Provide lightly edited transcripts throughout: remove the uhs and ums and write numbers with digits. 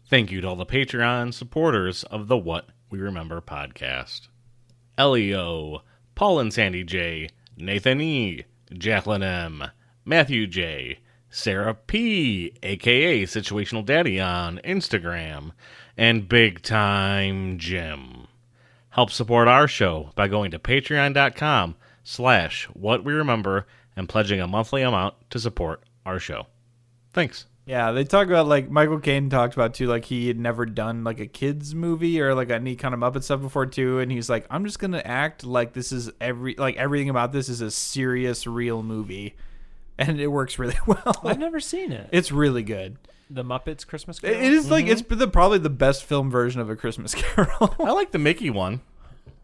Thank you to all the Patreon supporters of the What We Remember podcast. Elio, Paul and Sandy J, Nathan E, Jacqueline M, Matthew J, Sarah P, a.k.a. Situational Daddy on Instagram, and Big Time Jim. Help support our show by going to patreon.com/whatweremember and pledging a monthly amount to support our show. Thanks. Yeah, they talk about, like, Michael Caine talked about, too, like, he had never done, like, a kid's movie or, like, any kind of Muppet stuff before, too, and he's like, I'm just going to act like this is everything about this is a serious, real movie, and it works really well. I've never seen it. It's really good. The Muppets Christmas Carol? It is, like, it's probably the best film version of A Christmas Carol. I like the Mickey one.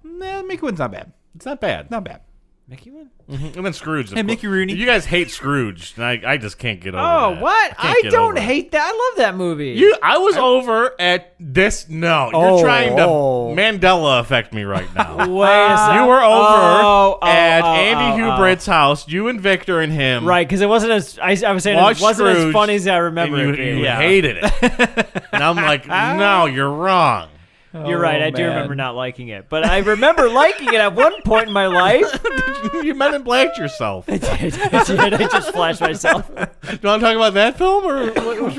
Nah, Mickey one's not bad. It's not bad. Not bad. Mickey one? Mm-hmm. And then Scrooge. And Mickey Rooney. You guys hate Scrooge, and I just can't get over Oh, that. what? I don't hate that. I love that movie. I was over at this. No, you're trying to Mandela affect me right now. Wait a second. You were over at Andy Hubert's house. You and Victor and him. Right, because it wasn't as I was saying. It wasn't Scrooge, as funny as I remember and it being. You hated it, and I'm like, no, you're wrong. You're right. I do remember not liking it, but I remember liking it at one point in my life. You Men in Blacked yourself. I did. I just flashed myself. Do you want to talk about that film, or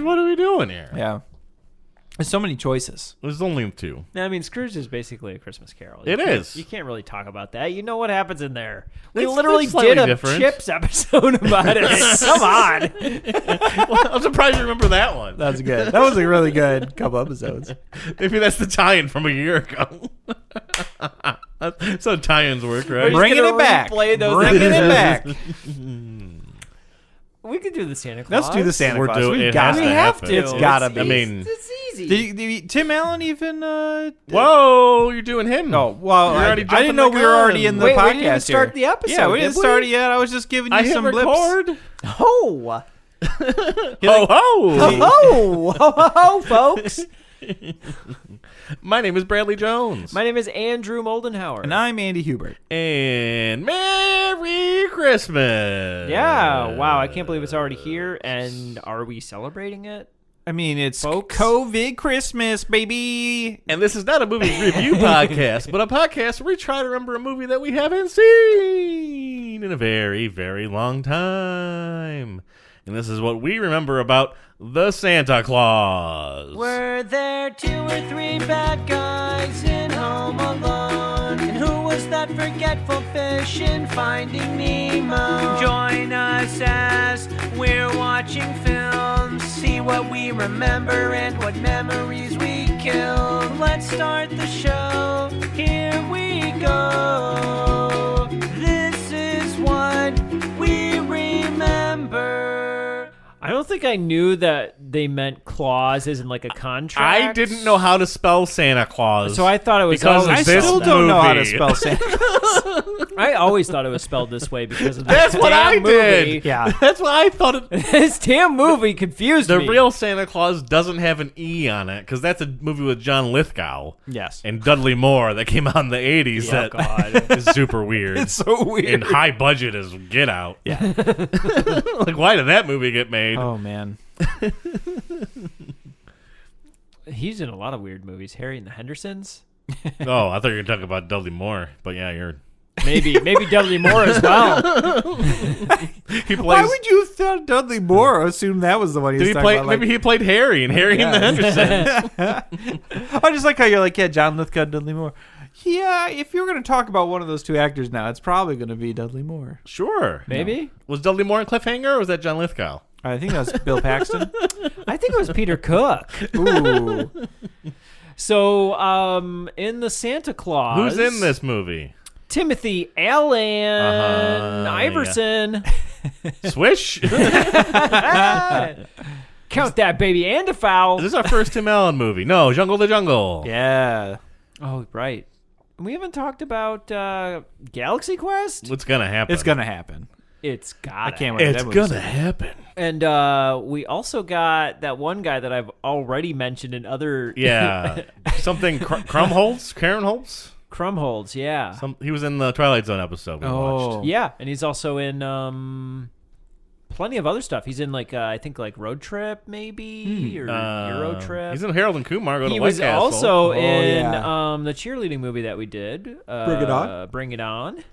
what are we doing here? Yeah. There's so many choices. There's only two. I mean, Scrooge is basically a Christmas Carol. It is. You can't really talk about that. You know what happens in there. We It's literally slightly did a different. Chips episode about it. Come on. Well, I'm surprised you remember that one. That's good. That was a really good couple episodes. Maybe that's the tie-in from a year ago. That's how tie-ins work, right? Bringing it back. Replay those Bringing it back. We could do the Santa Claus. Let's do the Santa Claus. We have to. It's gotta be. I mean, it's easy. Did Tim Allen even? whoa, you're doing him. No, well, You're I already didn't jumping know the we were gun. already in the Wait, podcast. we didn't even start here. the episode. Yeah, we didn't did start it yet. I was just giving you I hit some record. blips. Ho! Ho ho! Ho ho, folks. My name is Bradley Jones. My name is Andrew Moldenhauer. And I'm Andy Hubert. And Merry Christmas! Yeah, wow, I can't believe it's already here. And are we celebrating it? I mean, it's Folks. COVID Christmas, baby. And this is not a movie review podcast, but a podcast where we try to remember a movie that we haven't seen in a very, very long time. And this is what we remember about the Santa Claus. Were there 2 or 3 bad guys in Home Alone? And who was that forgetful fish in Finding Nemo? Join us as we're watching films. See what we remember and what memories we kill. Let's start the show. Here we go. This is what we remember. I don't think I knew that they meant clause as in like a contract. I didn't know how to spell Santa Claus. So I thought it was because always of this I still movie. don't know how to spell Santa. I always thought it was spelled this way because of That's this what damn I movie. did. Yeah. That's what I thought. This damn movie confused The me. real Santa Claus doesn't have an E on it because that's a movie with John Lithgow Yes. and Dudley Moore that came out in the 80s. Oh, that God. is super weird. It's so weird. And high budget as Get Out. Yeah. Like, why did that movie get made? Oh, man. He's in a lot of weird movies. Harry and the Hendersons. Oh, I thought you were talking about Dudley Moore, but yeah, you're. Maybe Dudley Moore as well. He plays. Why would you have thought Dudley Moore? Assume that was the one he was Did he talking play? about. Like, Maybe he played Harry and Harry and the Hendersons. I just like how you're like, yeah, John Lithgow, Dudley Moore. Yeah, if you're going to talk about one of those two actors now, it's probably going to be Dudley Moore. Sure. Maybe. Was Dudley Moore in Cliffhanger or was that John Lithgow? I think that was Bill Paxton. I think it was Peter Cook. Ooh. So, in the Santa Claus, Who's in this movie? Timothy Allen Iverson. Swish? Is Count that baby and a foul. this our first Tim Allen movie? No, Jungle the Jungle. Yeah. Oh, right. We haven't talked about Galaxy Quest. What's gonna happen? It's going to happen. It's got. I can't wait. It's gonna happen. And we also got that one guy that I've already mentioned in other. Yeah, something Krumholtz, Karen Holtz. Krumholtz, yeah. He was in the Twilight Zone episode we watched. Yeah, and he's also in plenty of other stuff. He's in like I think like Road Trip maybe or Euro Trip. He's in Harold and Kumar. Go to He White was Castle. also in yeah. the cheerleading movie that we did. Bring It On? Bring It On.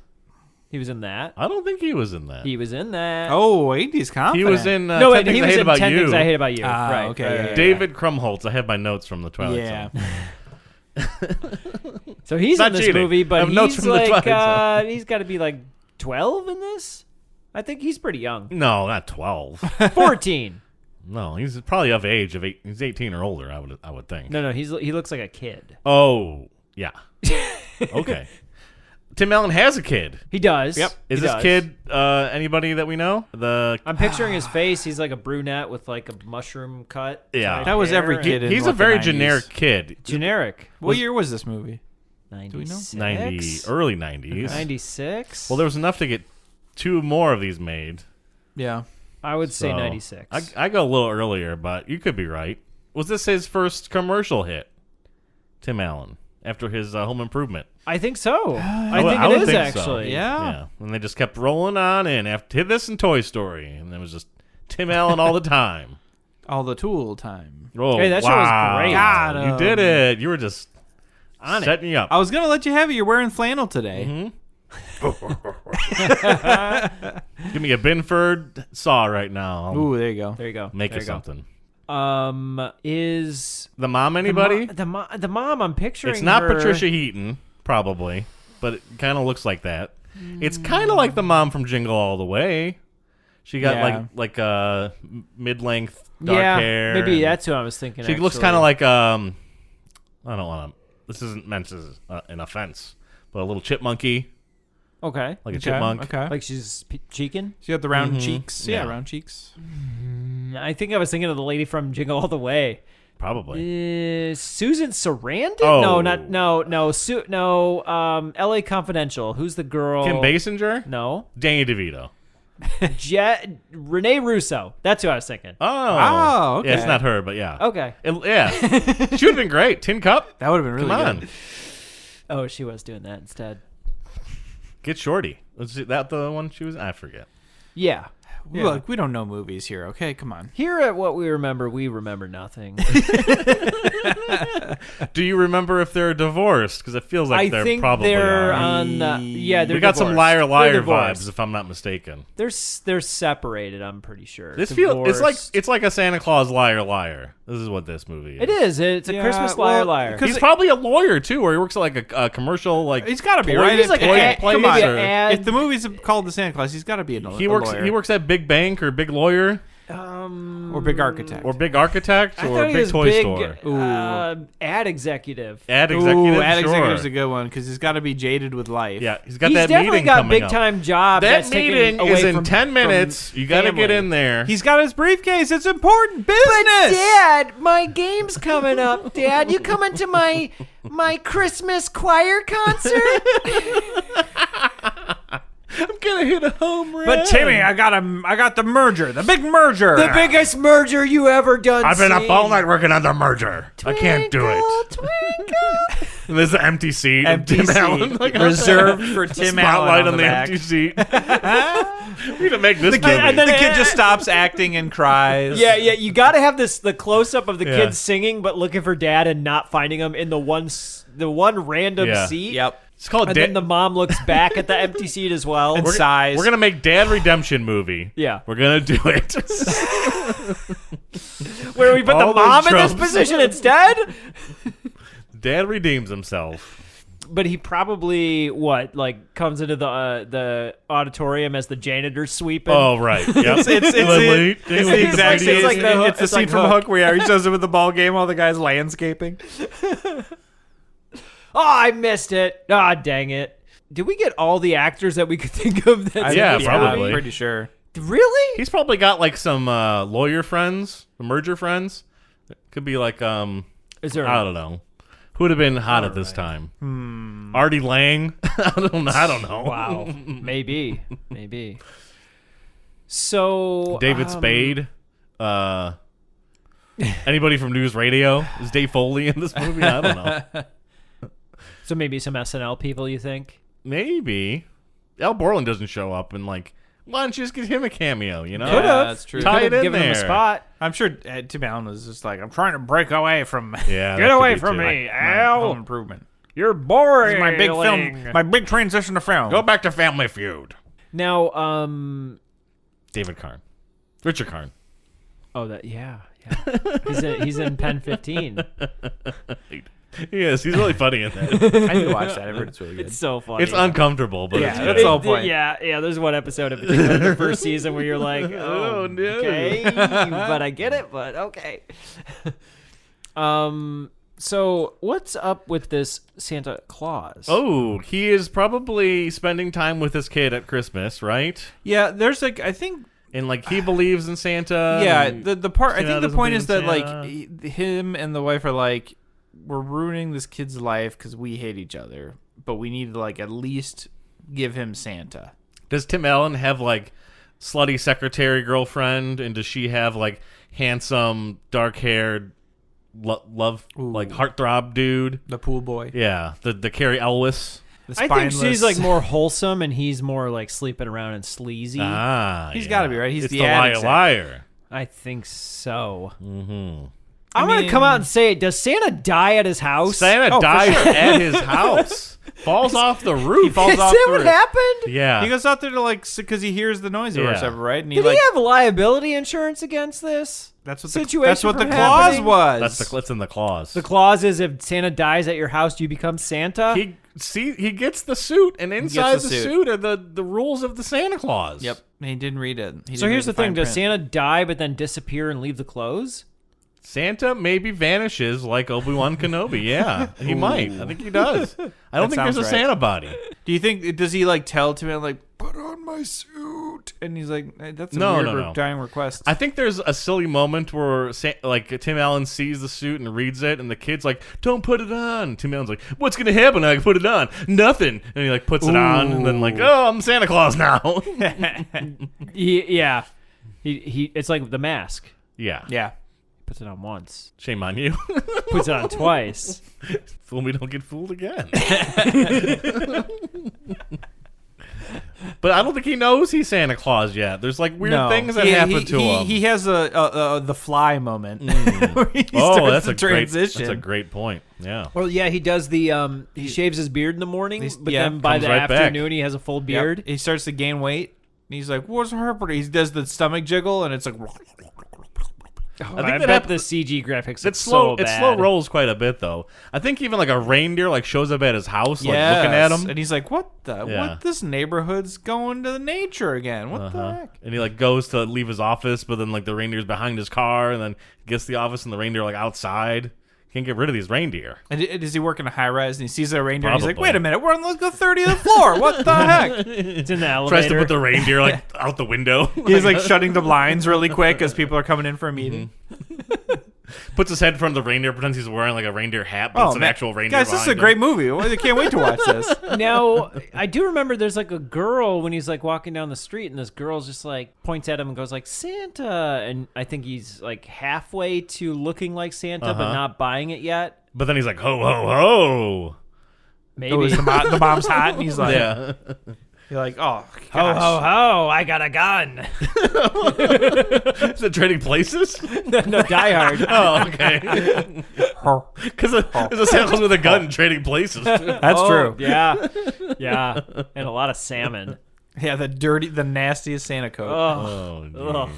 He was in that. I don't think he was in that. He was in that. Oh, Andy's confident. He was in no, 10 Things he I was Hate in About 10 You. Things I Hate About You. Ah, right. okay, right, yeah, right. David Krumholtz. I have my notes from the Twilight Yeah. Zone. So he's Not in this cheating. movie, I but have notes he's from the like Twilight Zone. he's got to be like 12 in this. I think he's pretty young. No, not 12. 14. No, he's probably of age. He's 18 or older. I would think. No, he looks like a kid. Oh, yeah. Okay. Tim Allen has a kid. He does. Yep. Is He this does. kid anybody that we know? I'm picturing his face. He's like a brunette with like a mushroom cut. Yeah. type That was hair every and- kid in He's like, a very the 90s. generic kid. Generic. What year was this movie? 96? 90, early 90s. 96? Well, there was enough to get 2 more of these made. Yeah. I would say So, 96. I go a little earlier, but you could be right. Was this his first commercial hit? Tim Allen, after his Home Improvement. I think so. I would- think I it would is think so. actually. Yeah. And they just kept rolling on in. After hit this and Toy Story, and it was just Tim Allen all the time. All the tool time. Oh, Hey, that show was wow. great. Got You 'em. did it. You were just On it. setting you up. I was going to let you have it. You're wearing flannel today. Give me a Binford saw right now. I'll Ooh, there you go. There you go. make there it you go. something. Is The mom, anybody? the mom? I'm picturing. It's not her- Patricia Heaton, probably, but it kind of looks like that. It's kind of like the mom from Jingle All the Way. She got Yeah. like mid-length dark Yeah, hair. maybe and that's who I was thinking. She looks actually. kind of like I don't want to. This isn't meant as an offense, but a little chipmunky, okay. like a chipmunk. Okay. Like she's cheeking. She got the round cheeks. Yeah, Yeah. round cheeks. I think I was thinking of the lady from Jingle All the Way. Probably. Susan Sarandon? Oh. No, not no. L.A. Confidential. Who's the girl? Kim Basinger, No. Danny DeVito. Renee Russo. That's who I was thinking. Oh, okay. Yeah, it's not her, but yeah. Okay. Yeah, she would have been great. Tin Cup. That would have been really Come on, good. Oh, she was doing that instead. get Shorty. Was that the one she was? I forget. Yeah. Look, we don't know movies here, okay? Come on. Here at What We remember nothing. Do you remember if they're divorced? Because it feels like I they're think probably they're are. on. They're We got some divorced. liar They're liar divorced. vibes, if I'm not mistaken. They're separated. I'm pretty sure. This feels Divorced. it's like a Santa Claus liar liar. This is what this movie is. It is. It's a Yeah, Christmas well, liar. Cause He's probably a lawyer too, or he works at like a commercial like. He's got to be, toy right? He's like toy a- place, come on. maybe or- an ad. If the movie's called The Santa Claus, he's got to be a he works. lawyer. He works at Big Bank or Big Lawyer or Big Architect. or Big Architect I or thought he Big was Toy big, Store. ad executive. Ad executive. Ooh, ad sure. executive's a good one because he's got to be jaded with life. Yeah, he's got He's that definitely meeting got coming big up. time job. That that's taken meeting away is in from- 10 minutes. from You got to get family. in there. He's got his briefcase. It's important business. Dad, my game's coming up. Dad, you coming to my Christmas choir concert? I'm gonna hit a home run. But Timmy, I got the merger, the big merger. The biggest merger you ever done. I've been up all night working on the merger. I can't do it. Twinkle. And there's an empty seat. of Empty Tim seat. Allen, like, Reserved for Tim spotlight Allen on the back. empty seat. We need to make this movie. and then the kid just stops acting and cries. Yeah, you got to have the close up of the Yeah. kids singing, but looking for dad and not finding him in the one random Yeah. seat. Yep. It's called And then the mom looks back at the empty seat as well. And sighs. We're gonna make Dad Redemption movie. Yeah. We're gonna do it. Where we put all the mom those in this tropes. position instead. Dad redeems himself. But he probably comes into the auditorium as the janitor sweeping. Oh right. Yep. It's the exact It's like the Hook- it's the it's scene like from Hook. Hook where he shows up at the ball game while the guy's landscaping. Oh, I missed it. Ah, dang it. Did we get all the actors that we could think of? That's Yeah, in this probably. movie? I'm pretty sure. Really? He's probably got like some lawyer friends, merger friends. Could be like Is there? I don't know. Who would have been hot at this time? Artie Lang. I don't know. Wow. Maybe. So David Spade. Anybody from News Radio? Is Dave Foley in this movie? I don't know. So maybe some SNL people, you think? Maybe. Al Borland doesn't show up in like Why don't you just give him a cameo, you know? Yeah, that's true. Tie it in Given him a there. spot. I'm sure Tim Allen was just like, I'm trying to break away from Yeah, Get that away could be from too. me, home Al. improvement. You're boring. This is my big film, my big transition to film. Go back to Family Feud. Now, David Karn. Richard Karn. oh, yeah. He's in Pen 15. He is. He's really funny in that. I need to watch that. I've heard it's really good. It's so funny. It's uncomfortable, but Yeah, it's that's good. the whole point. Yeah. There's one episode in particular in the first season where you're like, Oh, no. okay, but I get it, but okay. So what's up with this Santa Claus? Oh, he is probably spending time with his kid at Christmas, right? Yeah, there's like, I think, And like he believes in Santa. yeah, and the part, I Santa think the doesn't point believe is in that Santa. like him and the wife are like, we're ruining this kid's life because we hate each other, but we need to like at least give him Santa. Does Tim Allen have like slutty secretary girlfriend, and does she have like handsome dark haired love like heartthrob dude? The pool boy. Yeah, the Carrie Elwes. The I think she's spineless- like more wholesome and he's more like sleeping around and sleazy. He's gotta be, right? He's it's the the ad liar exec. liar. I think so. Mm-hmm. I'm I gonna come mean- out and say, does Santa die at his house? Santa Oh, for dies sure. at his house. Falls off the roof. He falls Is off that the what roof. happened? Yeah. He goes out there to like, because he hears the noise or Yeah. whatever, right? And he Did like, he have liability insurance against this? that's what situation that's what the from clause happening? was. That's in the clause. The clause is if Santa dies at your house, do you become Santa? He gets the suit, and inside the the suit. suit are the rules of the Santa Claus. Yep. He didn't read it. He So didn't here's the read thing: fine does print. Santa die but then disappear and leave the clothes? Santa maybe vanishes like Obi-Wan Kenobi. Yeah, he might. I think he does. I don't think there's a sounds right. Santa body. Do you think, does he like tell Tim Allen, like, put on my suit? And he's like, hey, that's a No, weird no, no. dying request. I think there's a silly moment where like Tim Allen sees the suit and reads it, and the kid's like, "Don't put it on." Tim Allen's like, "What's gonna happen? I put it on. Nothing." And he like puts it on, and then like, "Oh, I'm Santa Claus now." Yeah, he. It's like the mask. Yeah. yeah. Puts it on once, Shame on you. puts it on twice. Fool me, don't get fooled again. But I don't think he knows he's Santa Claus yet. There's like weird things that happen to him. He has a the fly moment. Where he Oh, starts that's to a great. transition. That's a great point. Yeah. Well, yeah, he does the. He shaves his beard in the morning, but yeah, then by comes the right back. afternoon he has a full Yep. beard. He starts to gain weight. And he's like, "What's happening?" He does the stomach jiggle, and it's like, I that bet the CG graphics. It's are slow. So It bad. slow rolls quite a bit though. I think even like a reindeer like shows up at his house, like looking at him. and he's like, "What the? Yeah. What? This neighborhood's going to the nature again? What the heck?" And he like goes to leave his office, but then like the reindeer's behind his car, and then gets to the office, and the reindeer like outside. Can't get rid of these reindeer. And does he work in a high rise? And he sees a reindeer. And he's like, Probably. "Wait a minute, we're on the 30th floor. What the heck?" It's in the elevator. Tries to put the reindeer like out the window. He's like shutting the blinds really quick as people are coming in for a meeting. Puts his head in front of the reindeer, pretends he's wearing like a reindeer hat, but it's an man. actual reindeer. Guys, this is a behind great him. movie. I can't wait to watch this. Now, I do remember there's like a girl when he's like walking down the street, and this girl's just like points at him and goes like Santa, and I think he's like halfway to looking like Santa but not buying it yet. But then he's like, ho ho ho. Maybe. Oh, is the mom's hot, and he's like, Yeah. "You're like, oh, Ho gosh. ho ho! I got a gun. Is it Trading Places? No, Die Hard. Oh, okay. Because there's a Santa Claus with a gun in Trading Places. Too. That's Oh, true. yeah, and a lot of salmon. Yeah, the nastiest Santa coat. Oh, Oh,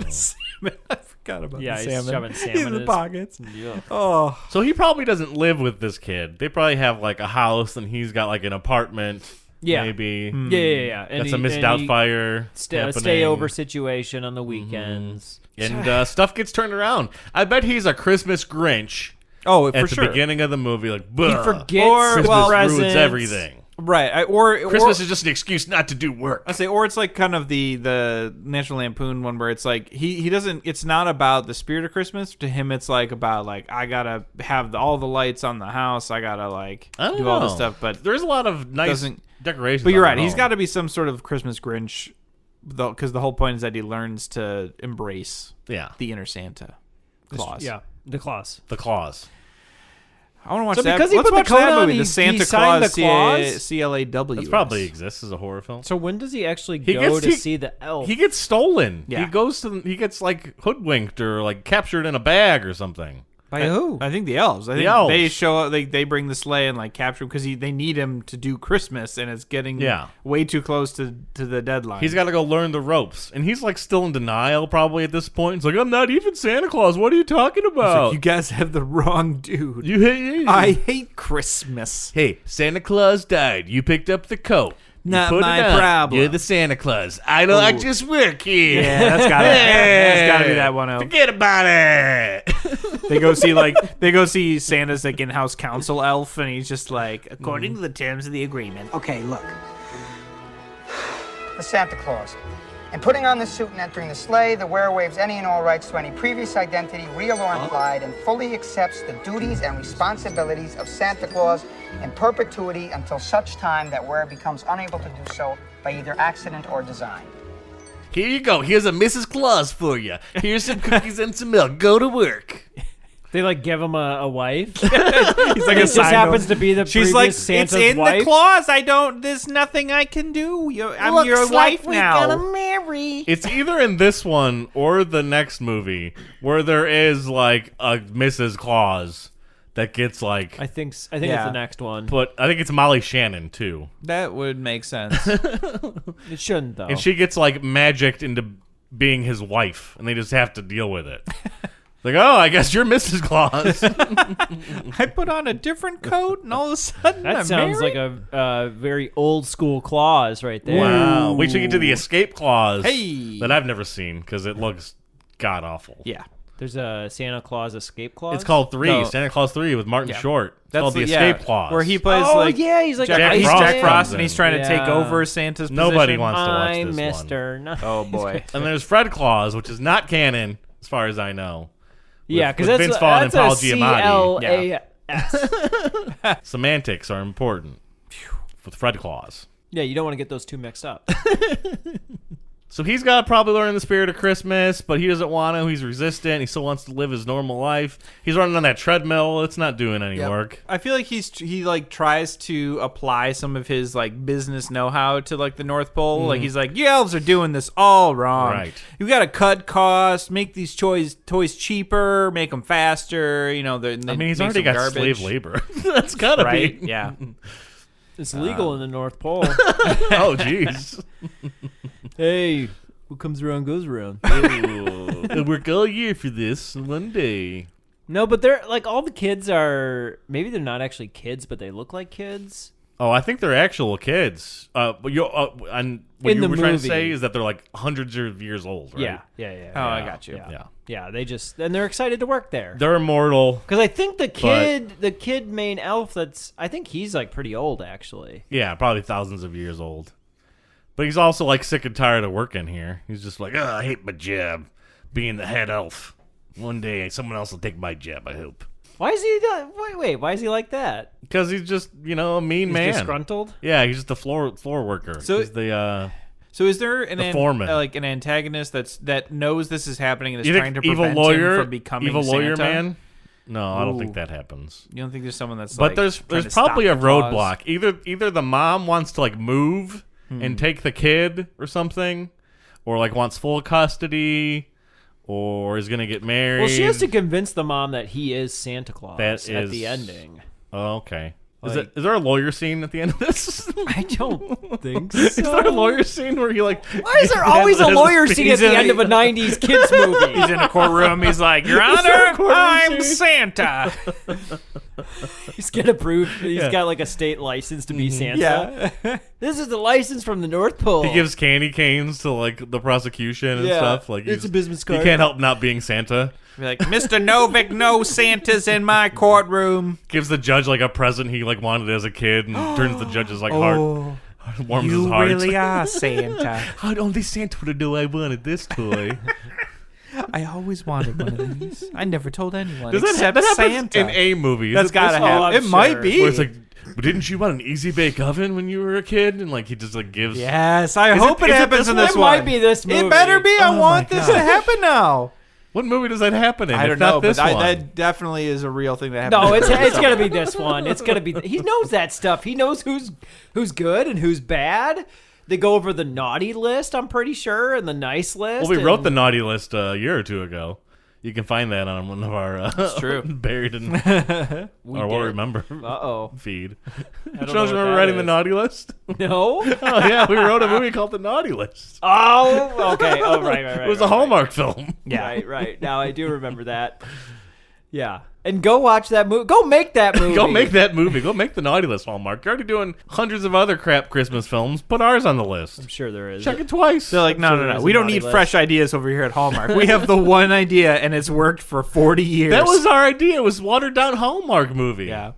geez. Salmon. I forgot about yeah, the he's salmon. shoving salmon in in the his- pockets. yeah. Oh, So he probably doesn't live with this kid. They probably have like a house, and he's got like an apartment. Yeah. Maybe. Yeah. And That's a Miss Doubtfire. Stay over situation on the weekends. And stuff gets turned around. I bet he's a Christmas Grinch oh, at for the sure. beginning of the movie. Like, He "Buh, forgets Or- the Christmas presents. ruins everything. Right. Christmas is just an excuse not to do work. I say, or it's like kind of the National Lampoon one where it's like he doesn't. It's not about the spirit of Christmas. To him, it's like about like I gotta have all the lights on the house. I gotta like I don't do all this know. stuff. But There's a lot of nice doesn't- decorations. you're on right. the He's home. got to be some sort of Christmas Grinch, because the whole point is that he learns to embrace Yeah. the inner Santa Claus. Yeah, the Claus. The claws. I want to watch So that. because he Let's put the watch coat that on, movie, the he Santa signed Claus the clause? CLAW. It probably exists as a horror film. So when does he actually He go gets- to he- see the elf? He gets stolen. Yeah. He gets like hoodwinked or like captured in a bag or something. By who? I think the elves. I think elves. they show up. They bring the sleigh and like capture him because they need him to do Christmas, and it's getting way too close to the deadline. He's got to go learn the ropes, and he's like still in denial probably at this point. He's like, "I'm not even Santa Claus. What are you talking He's about? like, you guys have the wrong dude. You hate I hate Christmas. Hey, Santa Claus died. You picked up the coat. You Not put my it on. problem. You're the Santa Claus. I don't. I just work here. Yeah, that's gotta be that one. Forget about it. They go see Santa's like in-house council elf, and he's just like, according to the terms of the agreement. Okay, look. The Santa Claus. In putting on the suit and entering the sleigh, the wearer waives any and all rights to any previous identity, real or implied, and fully accepts the duties and responsibilities of Santa Claus in perpetuity until such time that wearer becomes unable to do so by either accident or design. Here you go. Here's a Mrs. Claus for you. Here's some cookies and some milk. Go to work. They like give him a wife. He's like It just happens to be the She's previous like, Santa's it's in wife. the clause. There's nothing I can do. I'm your wife now. marry. It's either in this one or the next movie where there is like a Mrs. Claus that gets like. I think it's Yeah. the next one. But I think it's Molly Shannon too, That would make sense. It shouldn't though. and she gets like magicked into being his wife, and they just have to deal with it. Like, oh, I guess you're Mrs. Claus. I put on a different coat, and all of a sudden, that I'm sounds married? like a very old school clause right there. Wow. Wait till you get to the escape clause Hey. that I've never seen because it looks god awful. Yeah. There's a Santa Claus escape clause. It's called 3, No. Santa Claus 3 with Martin Yeah. Short. It's That's called the yeah, escape clause. where he plays Oh like yeah, he's like Jack he's Frost Jack comes Frost, in. and he's trying to take Yeah. over Santa's Nobody position. wants to watch I'm this Mister. one. No. Oh boy. And there's Fred Claus, which is not canon as far as I know. Yeah, because with that's Vince Vaughn that's and Paul a Giamatti. CLAS. Semantics are important with Fred Claus. Yeah, you don't want to get those two mixed up. So he's got to probably learn the spirit of Christmas, but he doesn't want to. He's resistant. He still wants to live his normal life. He's running on that treadmill. It's not doing any work. I feel like he like tries to apply some of his like business know-how to like the North Pole. Like he's like, you elves are doing this all wrong. Right. You got to cut costs, make these toys cheaper, make them faster. You know, I mean, he's already got slave labor. That's got to right? be. Yeah. It's legal in the North Pole. Oh, jeez. Hey, what comes around goes around. I work all year for this one day. No, but they're like all the kids are. Maybe they're not actually kids, but they look like kids. Oh, I think they're actual kids. But and what In you the were trying to movie. say is that they're like hundreds of years old, right? Yeah. Oh, I got you. Yeah. They just and they're excited to work there. They're immortal. Because I think the kid main elf, I think he's like pretty old actually. Yeah, probably thousands of years old. But he's also like sick and tired of working here. He's just like, I hate my job, being the head elf. One day, someone else will take my job, I hope. Why is he? Wait, why is he like that? Because he's just, a mean He's man. disgruntled. Yeah, he's just a floor worker. So- he's the So is there foreman. like an antagonist that knows this is happening and is you trying think to evil prevent lawyer, him from becoming evil lawyer Santa? man? No, I don't Ooh. think that happens. You don't think there's someone that's But like there's trying to probably a stop the clause? roadblock. Either the mom wants to like move and take the kid or something, or like wants full custody, or is gonna get married. Well, she has to convince the mom that he is Santa Claus That at is- the ending. Oh, okay. Like- Is there a lawyer scene at the end of this? I don't think Is there a lawyer scene where he like? Why is there always a lawyer scene at the end of a '90s kids movie? He's in a courtroom. He's like, Your Is there a Honor, courtroom I'm scene? Santa. He's gonna prove he's Yeah. got like a state license to be Santa. Yeah. This is the license from the North Pole. He gives candy canes to like the prosecution and Yeah, stuff. Like it's he's- a business He card. can't help not being Santa. Be like, Mr. Novick, no Santas in my courtroom. Gives the judge like a present he like wanted as a kid, and turns the judge's like heart, warms his You heart. really are Santa. How only Santa would know I wanted this toy. I always wanted one of these. I never told anyone Does that, except that happens Santa. in a movie? That's gotta happen. I'm It might sure. be. Where it's like, but didn't you want an easy bake oven when you were a kid? And like he just like gives. Yes, I Is hope it it happens this in one? this It one. might be this movie. It better be. I Oh my want this to God. happen now. What movie does that happen in? I don't if not know, this but one? that definitely is a real thing that happens. No, it's gonna be this one. It's gonna be. He knows that stuff. He knows who's good and who's bad. They go over the naughty list, I'm pretty sure, and the nice list. Well, we wrote the naughty list a year or two ago. You can find that on one of our true. buried in or what we remember feed. Don't you remember writing the naughty list? No. Oh yeah, we wrote a movie called The Naughty List. Oh, okay. Oh, right. It was a Hallmark film. Yeah. Right. Now I do remember that. Yeah. And go watch that movie. Go make that movie. Go make that movie. Go make The Naughty List, Hallmark. You're already doing hundreds of other crap Christmas films. Put ours on the list. I'm sure there is. Check it twice. They're like, no. We don't need fresh ideas over here at Hallmark. We have the one idea, and it's worked for 40 years. That was our idea. It was watered down Hallmark movie. Yeah.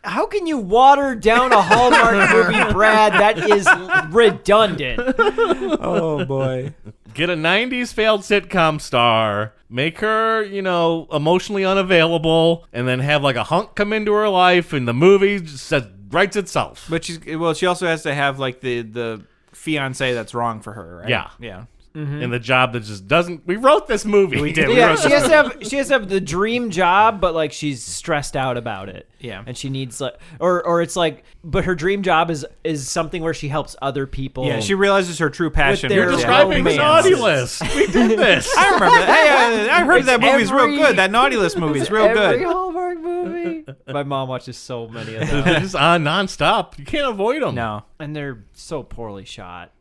How can you water down a Hallmark movie, Brad? That is redundant. Oh, boy. Get a 90s failed sitcom star, make her, emotionally unavailable, and then have like a hunk come into her life, and the movie just writes itself. But she also has to have like the fiance that's wrong for her, right? Yeah. Yeah. And the job that just doesn't. We wrote this movie. We did. Yeah, she has to have the dream job, but like she's stressed out about it. Yeah. And she needs like, or it's like, but her dream job is something where she helps other people. Yeah, she realizes her true passion. their You're describing the naughty list. We did this. I remember that. Hey, I heard that movie's real every- good. That naughty list movie's real Every good. Hallmark movie. My mom watches so many of them, They're just on nonstop. You can't avoid them. No. and they're so poorly shot,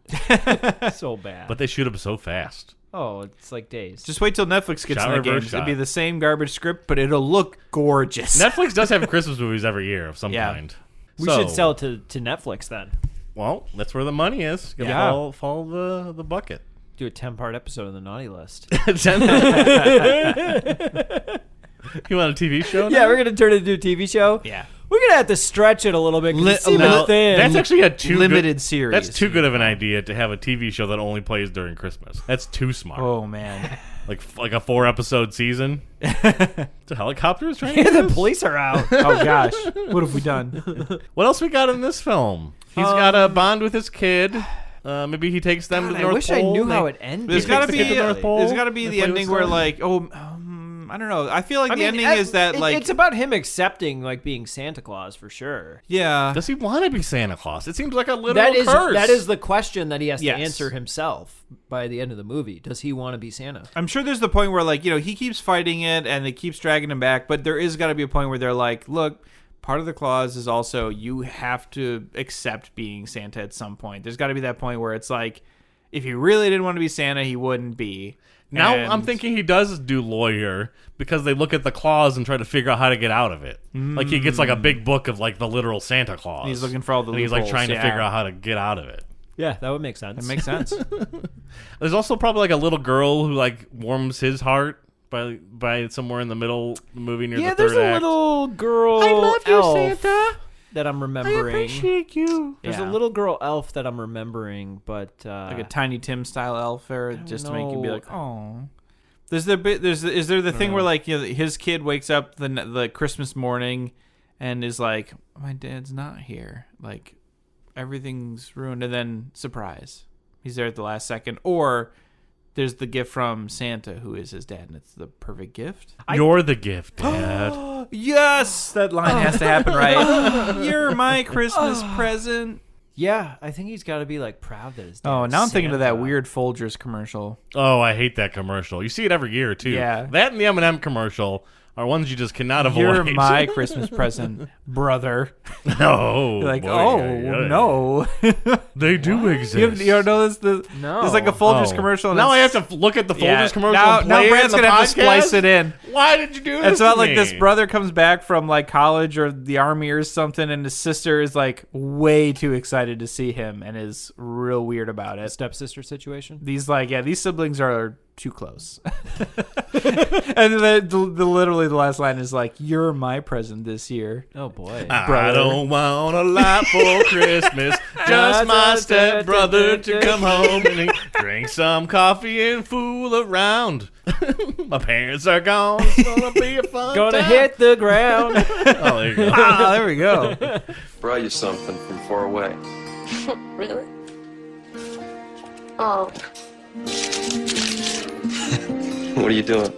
so bad. But they shoot them so fast. Oh, it's like days. Just wait till Netflix gets Shot in the reverse game. shot. It'll be the same garbage script, but it'll look gorgeous. Netflix does have Christmas movies every year of some Yeah. kind. we should sell it to Netflix then. Well, that's where the money is. You Yeah. gotta follow the bucket. Do a 10-part episode of the naughty list. You want a TV show now? Yeah, we're gonna turn it into a TV show. Yeah. We're gonna have to stretch it a little bit. 'Cause it seems Now, thin. that's actually a too Limited good, series. That's too good of an idea to have a TV show that only plays during Christmas. That's too smart. Oh, man. Like a 4-episode season. The helicopter is trying. Yeah, the police are out. Oh, gosh. What have we done? What else we got in this film? He's got a bond with his kid. Maybe he takes them to the I North wish Pole. I knew how it ended. There's got to takes be the kid to the North Pole. there's got to be They the play with ending where, stuff. like, I don't know. I feel like the ending is that, like... It's about him accepting, like, being Santa Claus, for sure. Yeah. Does he want to be Santa Claus? It seems like a literal That curse. is the question that he has Yes. to answer himself by the end of the movie. Does he want to be Santa? I'm sure there's the point where, like, he keeps fighting it and it keeps dragging him back, but there is got to be a point where they're like, look, part of the clause is also you have to accept being Santa at some point. There's got to be that point where it's like, if he really didn't want to be Santa, he wouldn't be. Now And- I'm thinking he does do lawyer because they look at the clause and try to figure out how to get out of it. Like he gets like a big book of like the literal Santa Claus. He's looking for all the and he's like loopholes, trying to yeah. figure out how to get out of it. Yeah, that would make sense. It makes sense. There's also probably like a little girl who like warms his heart by somewhere in the middle of the movie near Yeah, the third there's a act. little girl I love you, elf Santa. that I'm I remembering. appreciate you. There's Yeah. a little girl elf that I'm remembering, but Like a Tiny Tim style elf, or just to make you be know. like, oh. Is there the thing where like his kid wakes up the Christmas morning and is like, my dad's not here, like everything's ruined, and then surprise, he's there at the last second, or there's the gift from Santa who is his dad and it's the perfect gift. You're the gift, Dad. Yes, that line has to happen, right? You're my Christmas present. yeah, I think he's got to be like proud that his dad Oh, is now I'm thinking of that Santa. weird Folgers commercial. Oh, I hate that commercial. You see it every year too. Yeah. That and the M&M commercial are ones you just cannot avoid. You're my Christmas present, brother. Oh, You're like, boy, oh yeah, yeah. no. They do exist. You don't know this? No. There's like a Folgers Oh. commercial. And Now I it's- have to look at the Folgers Yeah. commercial Now, and play now it Brad's in the gonna have to splice podcast? it in. Why did you do this It's about to like me? this brother comes back from like college or the army or something, and his sister is like way too excited to see him and is real weird about it. stepsister situation. These siblings are too close. And then the literally the last line is like, "You're my present this year." Oh boy. I brother. don't want a lot for Christmas, just my stepbrother to come home and drink some coffee and fool around. My parents are gone. It's gonna be a fun Gonna time. hit the ground. Oh, there you go. Ah, there we go. Brought you something from far away. Really? Oh, What are you doing?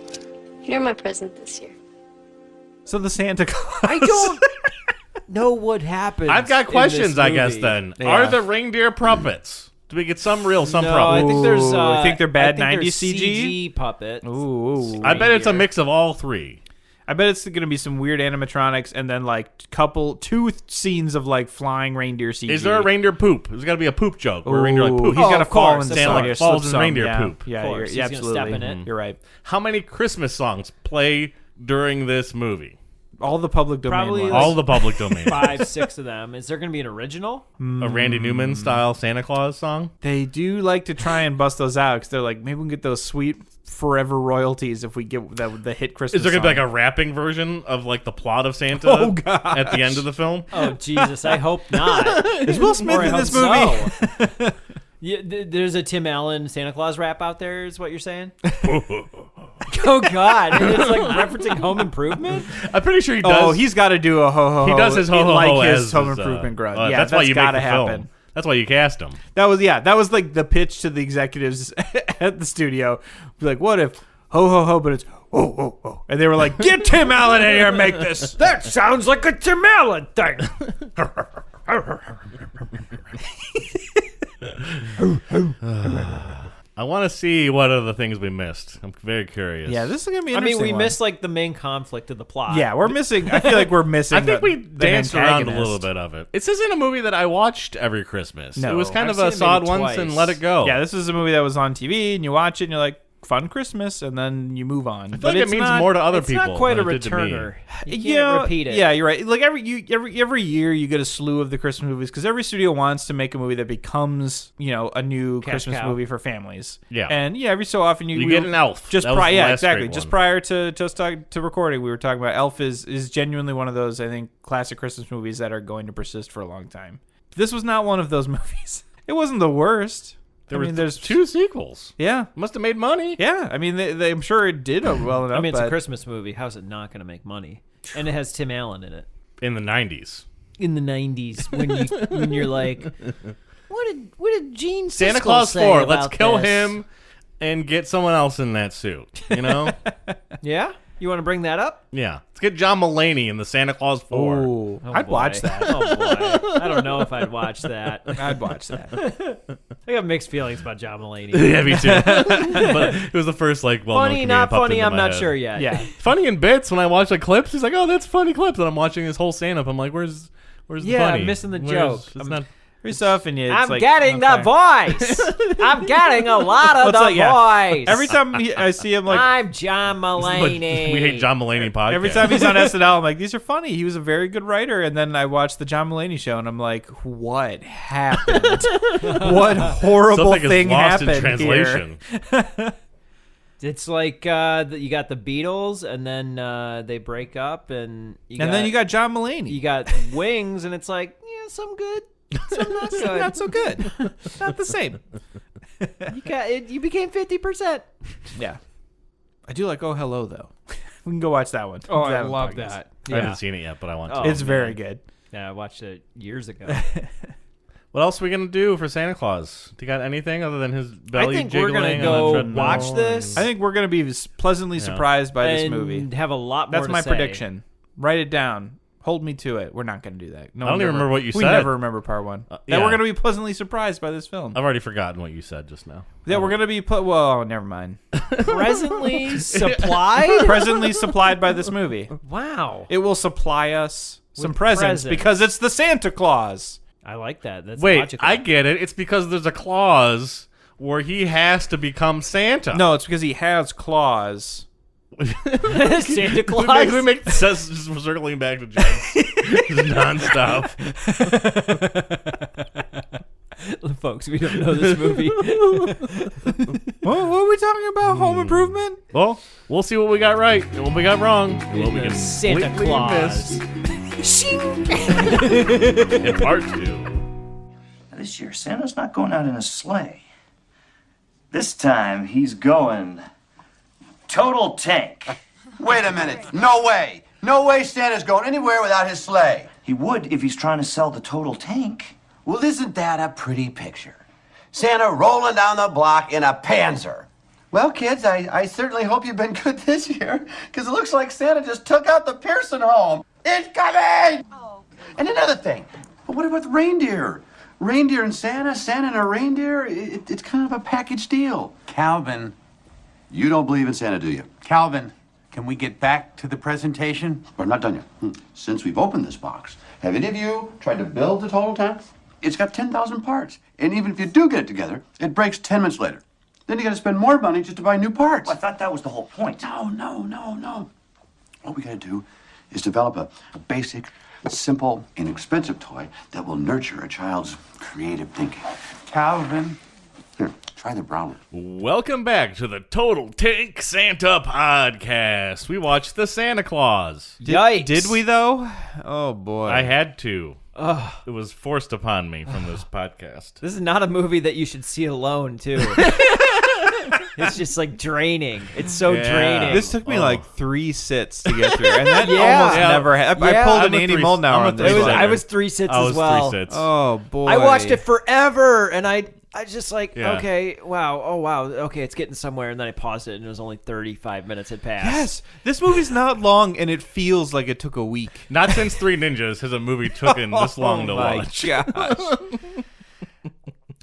You're my present this year. So the Santa Claus. I don't know what happened. I've got questions, I guess, then. Yeah. Are the reindeer puppets? Do we get some real, some No, puppets? I think there's. I think they're bad I think 90s there's CG? puppets. Ooh. I bet it's a Reindeer. mix of all three. I bet it's going to be some weird animatronics and then like two scenes of like flying reindeer CG. Is there a reindeer poop? There's got to be a poop joke where a reindeer like poop. He's got to of fall course, in of some, course. or Falls slip in some, reindeer yeah. poop. Yeah, Of course, you're he's gonna absolutely. step in it. You're right. How many Christmas songs play during this movie? All the public domain Probably ones. like- All the public domain. 5, 6 of them. Is there going to be an original? A Randy Newman style Santa Claus song? They do like to try and bust those out because they're like, maybe we can get those sweet forever royalties if we get the hit Christmas Is there going to be like song. a rapping version of like the plot of Santa Oh, gosh. at the end of the film? Oh, Jesus. I hope not. Is Will Smith Or I in this hope movie? so. Yeah, there's a Tim Allen Santa Claus rap out there, is what you're saying? Oh, God. And it's like referencing Home Improvement? I'm pretty sure he does. Oh, he's got to do a ho ho ho. he does his ho ho like ho his as Home his, Improvement grunt. yeah, Yeah, that's why you make gotta the film. happen. That's why you cast him. That was like the pitch to the executives at the studio. Be like, what if ho ho ho, but it's oh oh oh, and they were like, get Tim Allen in here and make this. That sounds like a Tim Allen thing. I want to see what other things we missed. I'm very curious. Yeah, this is gonna be. I An mean, interesting we one. missed like the main conflict of the plot. Yeah, we're missing. I feel like we're missing. I think we the danced around a antagonist. little bit of it. This isn't a movie that I watched every Christmas. No. It was kind I've of a seen it saw it maybe once and twice. let it go. Yeah, this is a movie that was on TV, and you watch it, and you're like, fun Christmas, and then you move on. I feel like it means more to other It's people. not quite a than it did to me. returner. You Yeah, can't repeat it. Yeah, you're right. Like every year you get a slew of the Christmas movies because every studio wants to make a movie that becomes a new Cash Christmas cow. movie for families. Yeah. and every so often You get an Elf. Just That was the yeah, last exactly. great Just one. prior to recording, we were talking about Elf is genuinely one of those I think classic Christmas movies that are going to persist for a long time. This was not one of those movies. It wasn't the worst. There I mean, were there's two sequels. Yeah. Must have made money. Yeah, I mean, they I'm sure it did well enough. I mean, it's a but- Christmas movie. How's it not going to make money? And it has Tim Allen in it. In the 90s. In the 90s, when you're like, what did Gene Santa Siskel Claus say 4. Let's about kill this? him and get someone else in that suit. You know? Yeah, you want to bring that up? Yeah. Let's get John Mulaney in the Santa Claus 4. Ooh, Oh, I'd boy. watch that. Oh boy, I don't know if I'd watch that. I'd watch that. I got mixed feelings about John Mulaney. Yeah, me too. But it was the first well-known Funny, comedian not popped funny. into I'm my not head. sure yet. Yeah. Funny in bits when I watch like clips. He's like, "Oh, that's funny clips," and I'm watching his whole stand-up. I'm like, "Where's the Yeah, funny? I'm missing the Where's- joke. It's not." Every so often, it's I'm like, getting the okay. voice. I'm getting a lot of Well, it's the like, yeah. voice. Every time I see him, like I'm John Like, Mulaney. we hate John Mulaney podcast. every time he's on SNL, I'm like, these are funny. He was a very good writer. And then I watch the John Mulaney show, and I'm like, what happened? What horrible Something is thing lost in happened here? translation. It's like you got the Beatles, and then they break up, and Then you got John Mulaney. you got Wings, and it's like some good, some not good. Not so good. Not the same. You got it. You became 50%. Yeah. I do like Oh Hello, though. We can go watch that one. Oh, I That one love podcast. that. I haven't seen it yet, but I want to. Oh, It's very good. Yeah, I watched it years ago. What else are we gonna do for Santa Claus? Do you got anything other than his belly think we're gonna jiggling go on the treadmill watch this. I think we're going to be pleasantly surprised by this and movie. have a lot more That's to my say. prediction. Write it down. Hold me to it. We're not going to do that. No, I don't one even ever- remember what you we said. never remember part one. That yeah. we're going to be pleasantly surprised by this film. I've already forgotten what you said just now. That we're going to be well, never mind. Presently supplied. Presently supplied by this movie. Wow, It will supply us some With presents presents. because it's the Santa Claus. I like that. That's Wait, logical. I get it. It's because there's a clause where he has to become Santa. No, it's because he has claws. Santa Claus. We make just circling back to jokes nonstop. Folks, we don't know this movie. What are we talking about? Home Improvement? Well, we'll see what we got right and what we got wrong and what we can Santa completely Claus. miss in part 2. This year, Santa's not going out in a sleigh. This time, he's going total tank. Wait a minute. No way. No way Santa's going anywhere without his sleigh. He would if he's trying to sell the total tank. Well, isn't that a pretty picture? Santa rolling down the block in a Panzer. Well, kids, I certainly hope you've been good this year, because it looks like Santa just took out the Pearson home. It's coming! Oh. And another thing, but what about the reindeer? Reindeer and Santa and a reindeer, it's kind of a package deal. Calvin, You don't believe in Santa, do you? Calvin, can we get back to the presentation? We're not done yet. Since we've opened this box, have any of you tried to build the total tank? It's got 10,000 parts, and even if you do get it together, it breaks 10 minutes later. Then you got to spend more money just to buy new parts. Well, I thought that was the whole point. No. What we got to do is develop a basic, simple, inexpensive toy that will nurture a child's creative thinking. Calvin. Here, try the brown one. Welcome back to the Total Tank Santa podcast. We watched The Santa Claus. Yikes. Did we though? Oh boy. I had to. It was forced upon me from this podcast. This is not a movie that you should see alone, too. It's just like draining. It's so draining. This took me like 3 sits to get through, and that Yeah. almost Yeah. never happened. I Yeah. pulled I'm an a Andy three- Moldenhauer I'm a on this three one. sitter. I was 3 sits I was as well. 3 sits. Oh boy. I watched it forever, and I just like, Yeah. okay, wow, oh wow, okay, it's getting somewhere, and then I paused it, and it was only 35 minutes had passed. Yes, this movie's not long, and it feels like it took a week. Not since Three Ninjas has a movie taken this long to watch. Gosh.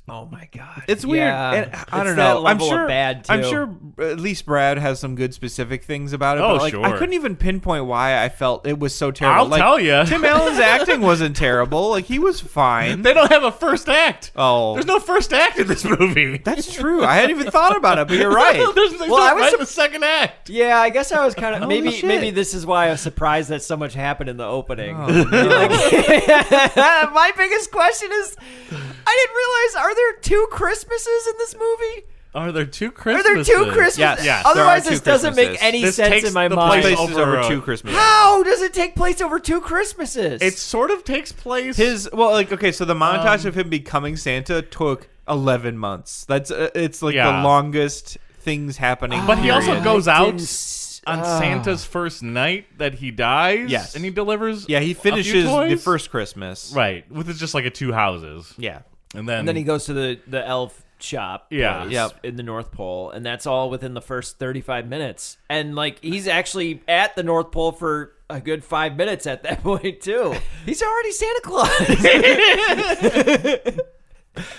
Oh my god, It's weird. Yeah. And I It's don't that know. I'm level of sure. bad, I'm too. sure. At least Brad has some good specific things about it. Oh, but like, I sure. couldn't even pinpoint why I felt it was so terrible. I'll like, tell ya. Tim Allen's acting wasn't terrible. Like he was fine. They don't have a first act. Oh, There's no first act in this movie. that's true. I hadn't even thought about it, but you're right. There's Well, I was right sup- in the second act. Yeah, I guess I was kind of Holy maybe shit. this is why I was surprised that so much happened in the opening. Oh, no. My biggest question is, I didn't realize, are there 2 Christmases in this movie? Are there 2 Are Christmases? there 2 Christmases? Yes. Yes. Otherwise, There are this 2 doesn't make Christmases. any This sense takes in my the mind. place Places over over a- 2 Christmases. How does it take place over 2 Christmases? It sort of takes place. So the montage of him becoming Santa took 11 months. That's it's like Yeah. the longest things happening. But he also period. goes out Didn't- on Santa's first night that he dies. Yes. And he delivers. Yeah, he a few finishes the toys? first Christmas. Right, with just like 2 houses, Yeah. and then And then he goes to the elf shop Yeah. place Yep. in the North Pole, and that's all within the first 35 minutes. And like he's actually at the North Pole for a good 5 minutes at that point too. He's already Santa Claus.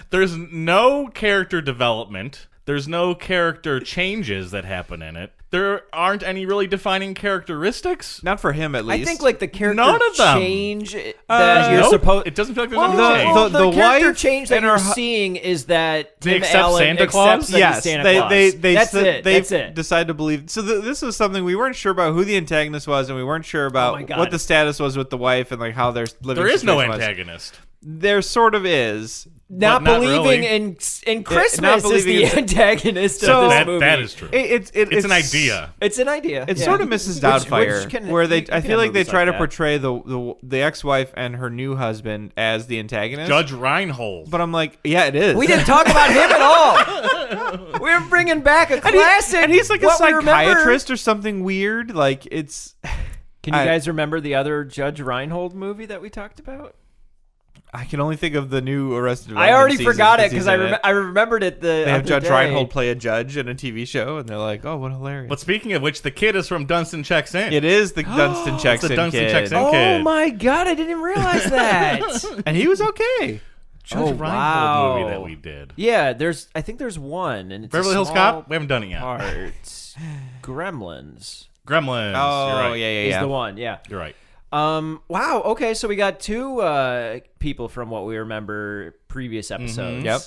There's no character development. There's no character changes that happen in it. There aren't any really defining characteristics. Not for him, at least. I think like the character None of them. change that you're Nope. supposed. It doesn't feel like there's Well, any change. the character wife change that and her you're hu- seeing is that They Tim accept Allen Santa Claus? accepts that he's Yes, Santa they Claus. that's it. They That's it. decide to believe. So this was something we weren't sure about who the antagonist was, and we weren't sure my about God. what the status was with the wife and like how their living. There is no situation was. antagonist. There sort of is. Not But not believing really. in Christmas not is believing the in- antagonist So- of this That, movie. that is true. It's It's an idea. It's an idea. It's yeah. sort of Mrs. Which Doubtfire, can- where they. you I can feel have like they movies try like to that. portray the ex-wife and her new husband as the antagonist. Judge Reinhold. But I'm like, yeah, it is. We didn't talk about him at all. We're bringing back a classic. and he's like a what we remember. psychiatrist or something weird. Like it's. Can you I- guys remember the other Judge Reinhold movie that we talked about? I can only think of the new Arrested I Development already season forgot it he's because in I remembered it. They have other Judge day. Reinhold play a judge in a TV show, and they're like, "Oh, what hilarious!" But speaking of which, the kid is from Dunstan Checks In. It is the Dunstan checks the in Dunstan kid, Checks In. Oh kid. my god! I didn't realize that. and he was okay. Judge Oh, Reinhold wow. movie that we did. Yeah, I think there's one, and it's Beverly a Hills small Cop? We haven't done it yet. Part. Gremlins Gremlins. Oh, You're right. yeah, is the one. Yeah. You're right. Wow. Okay, so we got 2 people from what we remember previous episodes. Yep.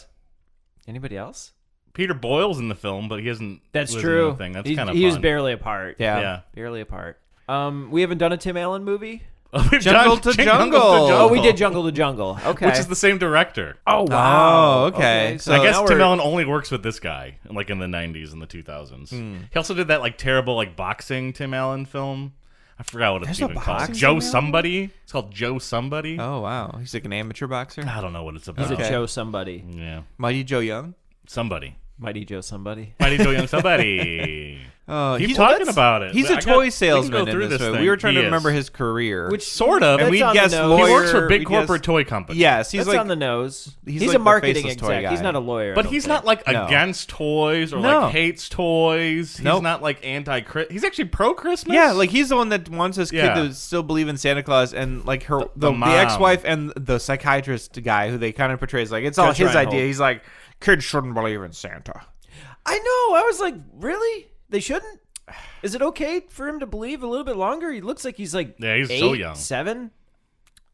Anybody else? Peter Boyle's in the film, but he isn't. That's was true. In the thing. That's He- kind of he fun. was barely a part. Yeah. Yeah. Barely a part. We haven't done a Tim Allen movie. We've Jungle done to Jungle. Oh, we did Jungle to Jungle. Okay. Which is the same director. Oh wow. Oh, okay. So I guess now Tim we're- Allen only works with this guy, like in the 90s and the 2000s. He also did that like terrible like boxing Tim Allen film. I forgot what it's There's a even called. boxing Joe Tim Allen? Somebody. It's called Joe Somebody. Oh wow, he's like an amateur boxer. I don't know what it's about. He's Okay. a Joe somebody. Yeah, Mighty Joe Young. somebody. Mighty Joe somebody. Mighty Joe Young somebody. Keep he's talking about it. He's a toy salesman in this movie. We were trying to remember his career. Which sort of. And we guessed He lawyer. works for big corporate toy companies. Yes, he's That's like on the nose. He's like a the marketing faceless toy exec. guy. He's not a lawyer. But he's not like against toys or No. like hates toys. He's not like anti-Christmas. He's actually pro-Christmas. Yeah, like he's the one that wants his kid Yeah. to still believe in Santa Claus, and like the mom. ex-wife and the psychiatrist guy who they kind of portrays like it's all Judge his Reinhold. idea. He's like, kids shouldn't believe in Santa. I know. I was like, really? They shouldn't? Is it okay for him to believe a little bit longer? He looks like he's like he's 8, so young. 7.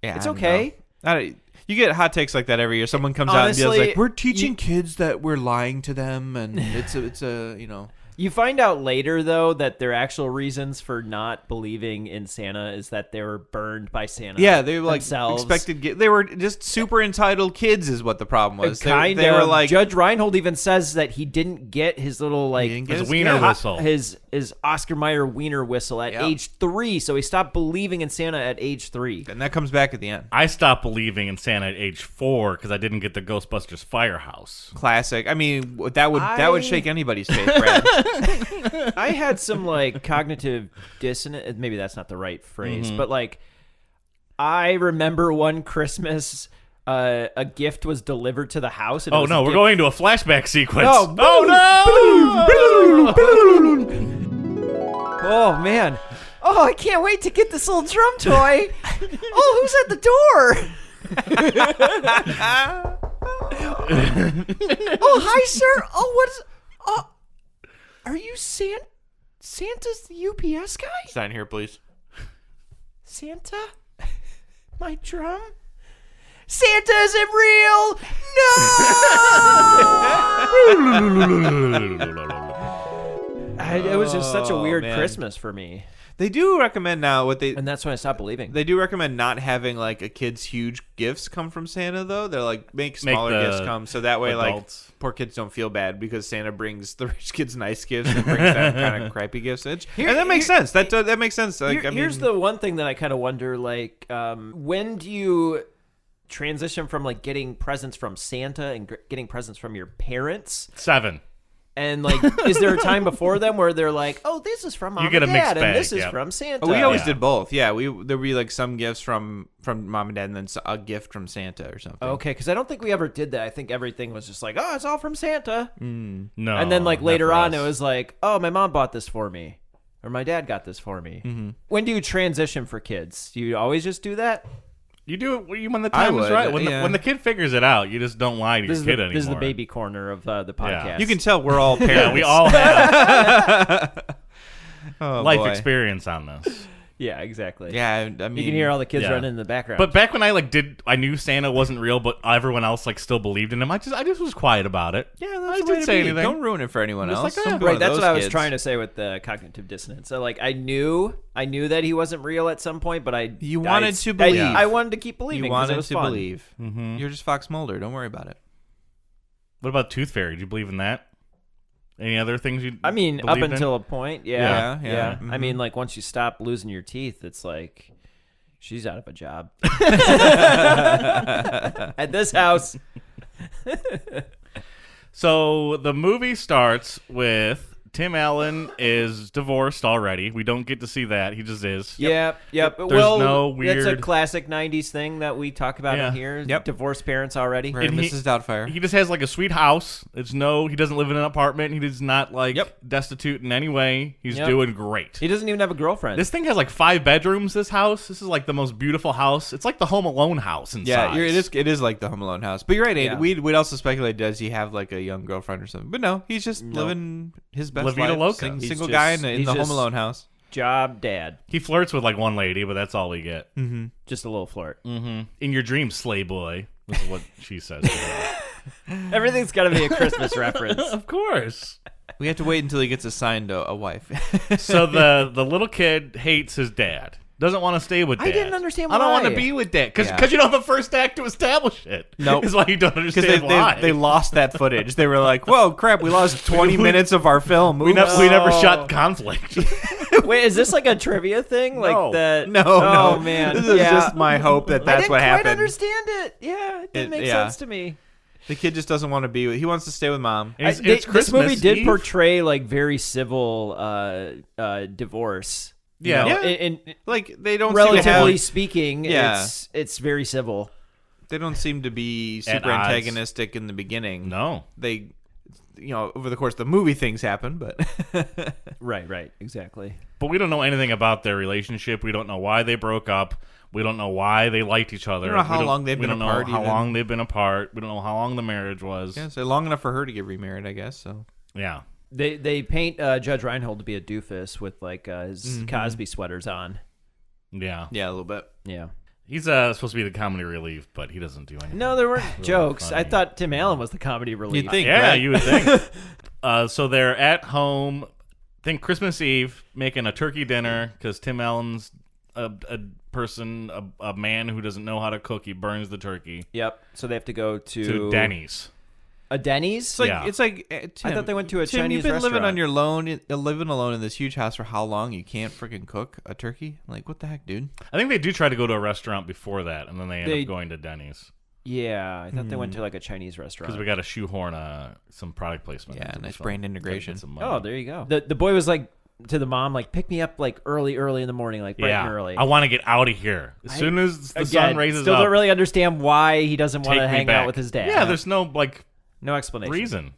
Yeah, It's I don't okay. know. You get hot takes like that every year. Someone comes out and Honestly, be like, "We're teaching kids that we're lying to them, and it's a you know." You find out later, though, that their actual reasons for not believing in Santa is that they were burned by Santa. Yeah, they were like themselves. expected. They were just super entitled kids, is what the problem was. Kind they of. were like Judge Reinhold even says that he didn't get his little like didn't get His his wiener kid. whistle. his Oscar Mayer wiener whistle at age 3, so he stopped believing in Santa at age 3. and that comes back at the end. I stopped believing in Santa at age 4 because I didn't get the Ghostbusters Firehouse. Classic. I mean, that would shake anybody's faith, Brad. I had some like cognitive dissonance. Maybe that's not the right phrase, but like I remember one Christmas, a gift was delivered to the house. And it Oh was no, a we're gift- going to a flashback sequence. No. Oh Oh man! Oh, I can't wait to get this little drum toy. Oh, who's at the door? Oh, hi, sir. Oh, what is? Are you Santa's the UPS guy? Sign here, please. Santa? My drum? Santa isn't real! No! It was just such a weird man. Christmas for me. They do recommend now And that's when I stopped believing. They do recommend not having like a kid's huge gifts come from Santa though. They're like make smaller the gifts come so that way adults. like poor kids don't feel bad because Santa brings the rich kids nice gifts and brings them kind of crappy gifts. And that makes sense. That makes sense. Like Here's the one thing that I kind of wonder: like, when do you transition from like getting presents from Santa and getting presents from your parents? 7. And like, is there a time before them where they're like, "Oh, this is from mom You get and a mixed dad, bag, and this is yep. from Santa"? we always Yeah. did both. Yeah, there'd be like some gifts from mom and dad and then a gift from Santa or something. Okay, because I don't think we ever did that. I think everything was just like, "Oh, it's all from Santa," No. and then like not later for on, us. it was like, "Oh, my mom bought this for me," or "My dad got this for me." Mm-hmm. When do you transition for kids? Do you always just do that? You do it when the time is would, right. When yeah. when the kid figures it out, you just don't lie to your kid anymore. This is the baby corner of the podcast. You can tell we're all parents. Yeah, we all have oh, life boy. experience on this. Yeah, exactly. Yeah, I mean, You can hear all the kids yeah. running in the background. But back when I I knew Santa wasn't real, but everyone else like still believed in him. I just was quiet about it. Yeah, I that's the way didn't to say be. anything. Don't ruin it for anyone Just else. like, Don't eh. be one right, of that's those what I was kids. trying to say with the cognitive dissonance. So like, I knew that he wasn't real at some point, but You wanted to believe. I wanted to keep believing. You 'cause it wanted was to fun. believe. Mm-hmm. You're just Fox Mulder. Don't worry about it. What about Tooth Fairy? Do you believe in that? Any other things you? I mean, up believed in? until a point, yeah. Yeah. I mean, like once you stop losing your teeth, it's like she's out of a job at this house. So the movie starts with Tim Allen is divorced already. We don't get to see that. He just is. Yep. There's well, no That's a weird- classic '90s thing that we talk about Yeah. in here. Yep. Divorced parents already. Right, And he- Mrs. Doubtfire. He just has like a sweet house. He doesn't live in an apartment. He is not like Yep. destitute in any way. He's Yep. doing great. He doesn't even have a girlfriend. This thing has like 5 bedrooms. This house. This is like the most beautiful house. It's like the Home Alone house inside. Yeah, it is like the Home Alone house. But you're right, Abe. Yeah. We'd also speculate, does he have like a young girlfriend or something? But no, he's just living his best La Vida life. Loca. He's Single just- guy in the he's Home just- Alone house. Job dad. He flirts with like one lady, but that's all we get. Just a little flirt. In your dreams, slay boy. This is what she says. Everything's got to be a Christmas reference. Of course. We have to wait until he gets assigned a wife. So the little kid hates his dad. Doesn't want to stay with dad. I didn't understand I don't want to why. be with dad. Because Yeah. you don't have a first act to establish it. Nope. Is why you don't Because understand why. they lost that footage. They were like, whoa, crap, we lost 20 minutes of our film. we never shot conflict. Wait, is this like a trivia thing? Like No. that? No, Oh no. man, This is yeah. just my hope that I that's didn't what quite happened. understand it. Yeah, it didn't make yeah. sense to me. The kid just doesn't want to be with. He wants to stay with mom. It's This Christmas movie did Eve. portray like very civil divorce. You Yeah. know, Yeah. and Like they don't seem to relatively have, speaking, Yeah. it's very civil. they don't seem to be At super odds. antagonistic in the beginning. No. They, over the course of the movie, things happen, but Right, exactly. But we don't know anything about their relationship. We don't know why they broke up. We don't know why they liked each other. We don't know how long they've been We don't apart know how even. long they've been apart. We don't know how long the marriage was. yeah, so long enough for her to get remarried, I guess. So Yeah. They paint Judge Reinhold to be a doofus with like his Cosby sweaters on. Yeah. yeah, a little bit. Yeah. He's supposed to be the comedy relief, but he doesn't do anything. No, there weren't really jokes. funny. I thought Tim Allen was the comedy relief. You'd think, Yeah, right? you would think. So they're at home, I think Christmas Eve, making a turkey dinner because Tim Allen's a person, a man who doesn't know how to cook. He burns the turkey Yep. So they have to go to Denny's. A Denny's? It's like Yeah. it's like Tim, I thought they went to a Tim, Chinese you've been living on restaurant. living alone in this huge house for how long? You can't freaking cook a turkey? Like what the heck, dude? I think they do try to go to a restaurant before that, and then they end up going to Denny's Yeah, I thought they went to like a Chinese restaurant. because we got to shoehorn some product placement. Yeah, into nice the film. brain integration. Get some money. Oh, there you go. The boy was like to the mom, like, pick me up like early in the morning, like bright and early. I want to get out of here as soon as the sun raises still up. don't really understand why he doesn't want to take me hang back. out with his dad. Yeah, there's no no explanation. reason.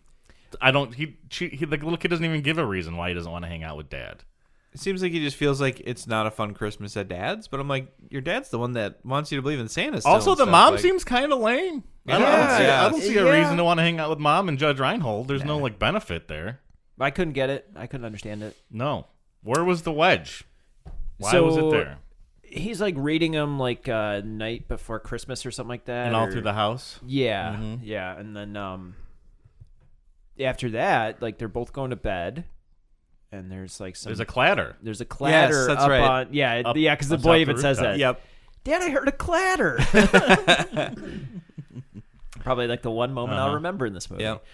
I don't. He the little kid doesn't even give a reason why he doesn't want to hang out with dad. It seems like he just feels like it's not a fun Christmas at dad's, but I'm like, your dad's the one that wants you to believe in Santa. Still Also, and the stuff. mom like, seems kind of lame. I Yeah. don't see a reason to want to hang out with mom and Judge Reinhold. There's no benefit there. I couldn't get it. I couldn't understand it. No. Where was the wedge? Why So, was it there? He's like reading them like night before Christmas or something like that. And all or- through the house. Yeah, yeah, and then after that, like they're both going to bed, and there's like There's a clatter. there's a clatter that's up right. on because the up boy top even the says rooftop. that. Yep. Dad, I heard a clatter. Probably like the one moment I'll remember in this movie. Yep.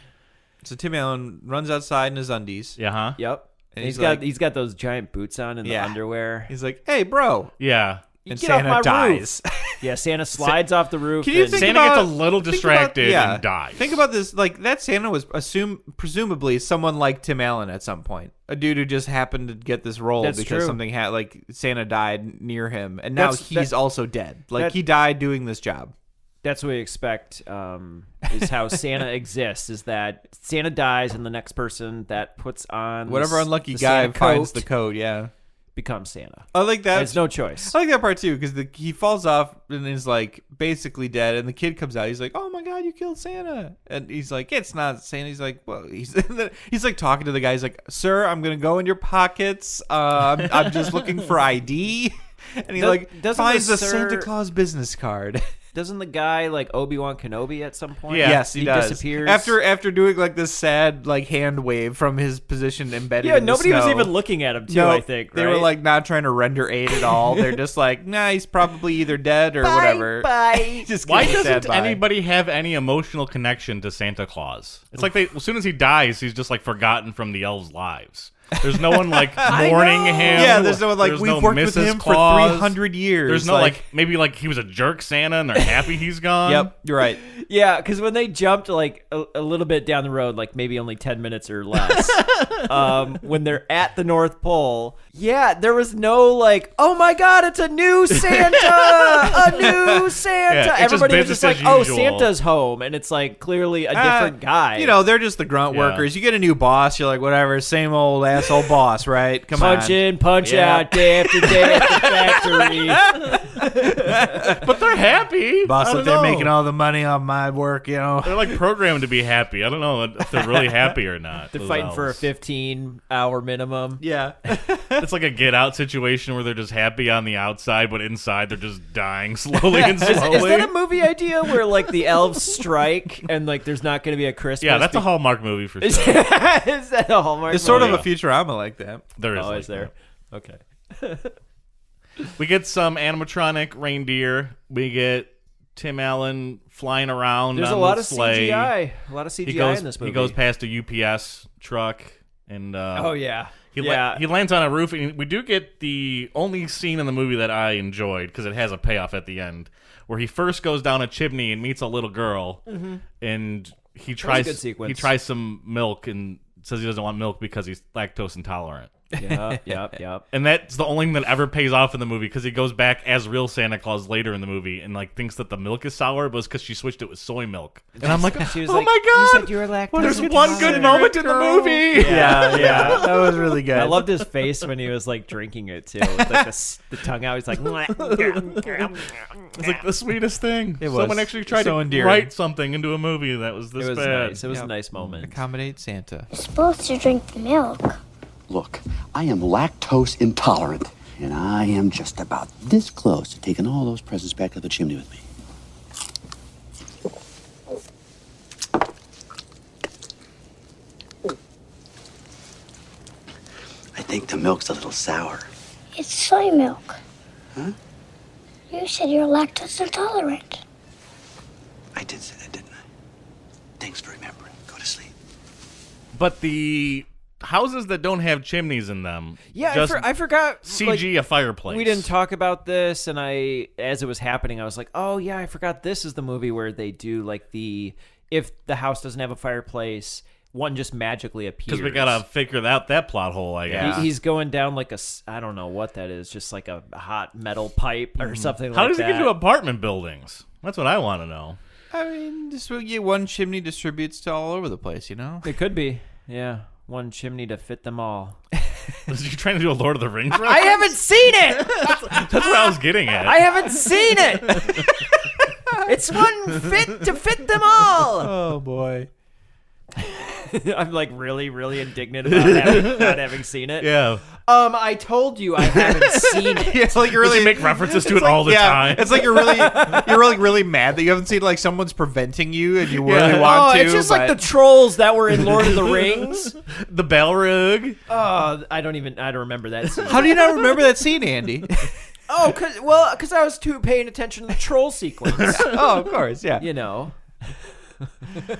So Tim Allen runs outside in his undies. Yeah, huh? Yep. And he's he's got those giant boots on and the Yeah. underwear. He's like, "Hey, bro!" Yeah. And Get off Santa my roof. dies. Yeah, Santa slides off the roof. Can you and- think Santa about- gets a little think distracted about- and dies. Think about this: like that Santa was presumably someone like Tim Allen at some point, a dude who just happened to get this role That's because true. something had like Santa died near him, and now he's also dead. Like that- he died doing this job. That's what we expect is how Santa exists, is that Santa dies and the next person that puts on Whatever the unlucky the guy Santa finds coat the code, yeah. becomes Santa. I like that. There's no choice. I like that part too because he falls off and is like basically dead, and the kid comes out. He's like, "Oh my god, you killed Santa!" And he's like, "It's not Santa." He's like, "Well," he's like talking to the guy. He's like, "Sir, I'm gonna go in your pockets. I'm just looking for ID." And he Doesn't finds the a Santa sir- Claus business card. Doesn't the guy like Obi-Wan Kenobi at some point? Yeah. Yes, he does. disappears. After doing like this sad like hand wave from his position embedded. Yeah, in the nobody was snow. even looking at him too, No, I think. they were right? like not trying to render aid at all. They're just like, nah, he's probably either dead or whatever. Bye. Just Why give a sad doesn't bye. anybody have any emotional connection to Santa Claus? It's like as soon as he dies, he's just like forgotten from the elves' lives. There's no one like mourning him. Yeah, there's no one like There's we've no worked Mrs. with him Claus. for 300 years. There's no like maybe like he was a jerk Santa and they're happy he's gone. Yep, you're right. Yeah, because when they jumped like a little bit down the road, like maybe only 10 minutes or less, when they're at the North Pole, yeah, there was no like, oh my God, it's a new Santa, a new Santa. Yeah, it's just Everybody was business just like, as oh, usual. Santa's home, and it's like clearly a different guy. You know, they're just the grunt Yeah. workers. You get a new boss, you're like, whatever, same old asshole boss, right? Come punch on. in, punch Yeah. out, day after day at the factory. But they're happy. Boss, I look, don't they're know. making all the money on my work, you know. They're like programmed to be happy. I don't know if they're really happy or not. They're those fighting for a elves. 15-hour minimum. Yeah. It's like a Get Out situation where they're just happy on the outside, but inside they're just dying slowly and slowly. Is that a movie idea where like the elves strike and like there's not going to be a Christmas? Yeah, that's a Hallmark movie for Is sure. that a Hallmark? It's sort movie? of a Futurama like that. There is. Oh, like is there? that. Okay. We get some animatronic reindeer. We get Tim Allen flying around. There's on a lot the of sleigh. CGI. A lot of CGI He goes. in this movie. He goes past a UPS truck and Oh yeah. He lands on a roof, and we do get the only scene in the movie that I enjoyed, because it has a payoff at the end, where he first goes down a chimney and meets a little girl, and he tries some milk and says he doesn't want milk because he's lactose intolerant. Yep. And that's the only thing that ever pays off in the movie, because he goes back as real Santa Claus later in the movie and like thinks that the milk is sour, but it's because she switched it with soy milk. And I'm like, she was oh like, my god! You said you were lactose. There's one good moment in the movie. Yeah, that was really good. I loved his face when he was like drinking it too, with like the tongue out. He's like, It's like the sweetest thing. It was. Someone actually tried to endearing. write something into a movie that was this it was bad. nice. It was a nice moment. Accommodate Santa. You're supposed to drink the milk. Look, I am lactose intolerant, and I am just about this close to taking all those presents back to the chimney with me. I think the milk's a little sour. It's soy milk. Huh? You said you're lactose intolerant. I did say that, didn't I? Thanks for remembering. Go to sleep. But the houses that don't have chimneys in them, I forgot. CG a fireplace. We didn't talk about this, and as it was happening, I was like, oh yeah, I forgot this is the movie where they do like if the house doesn't have a fireplace, one just magically appears. Because we gotta figure out that plot hole, I guess. He's going down like I don't know what that is, just like a hot metal pipe or something How like does that. he get into apartment buildings? That's what I want to know. I mean, just one chimney distributes to all over the place, you know? It could be, yeah. One chimney to fit them all. Was you trying to do a Lord of the Rings reference? I haven't seen it! That's what I was getting at. I haven't seen it! It's one fit to fit them all! Oh, boy. I'm like really, really indignant about not having seen it. Yeah. I told you I haven't seen it. Yeah, like you're really you make references to it all the time. It's like you're really mad that you haven't seen like someone's preventing you and you really want to. It's just like the trolls that were in Lord of the Rings. The Balrog. I don't remember that scene. How do you not remember that scene, Andy? Because I was too paying attention to the troll sequence. Oh, of course, yeah. You know.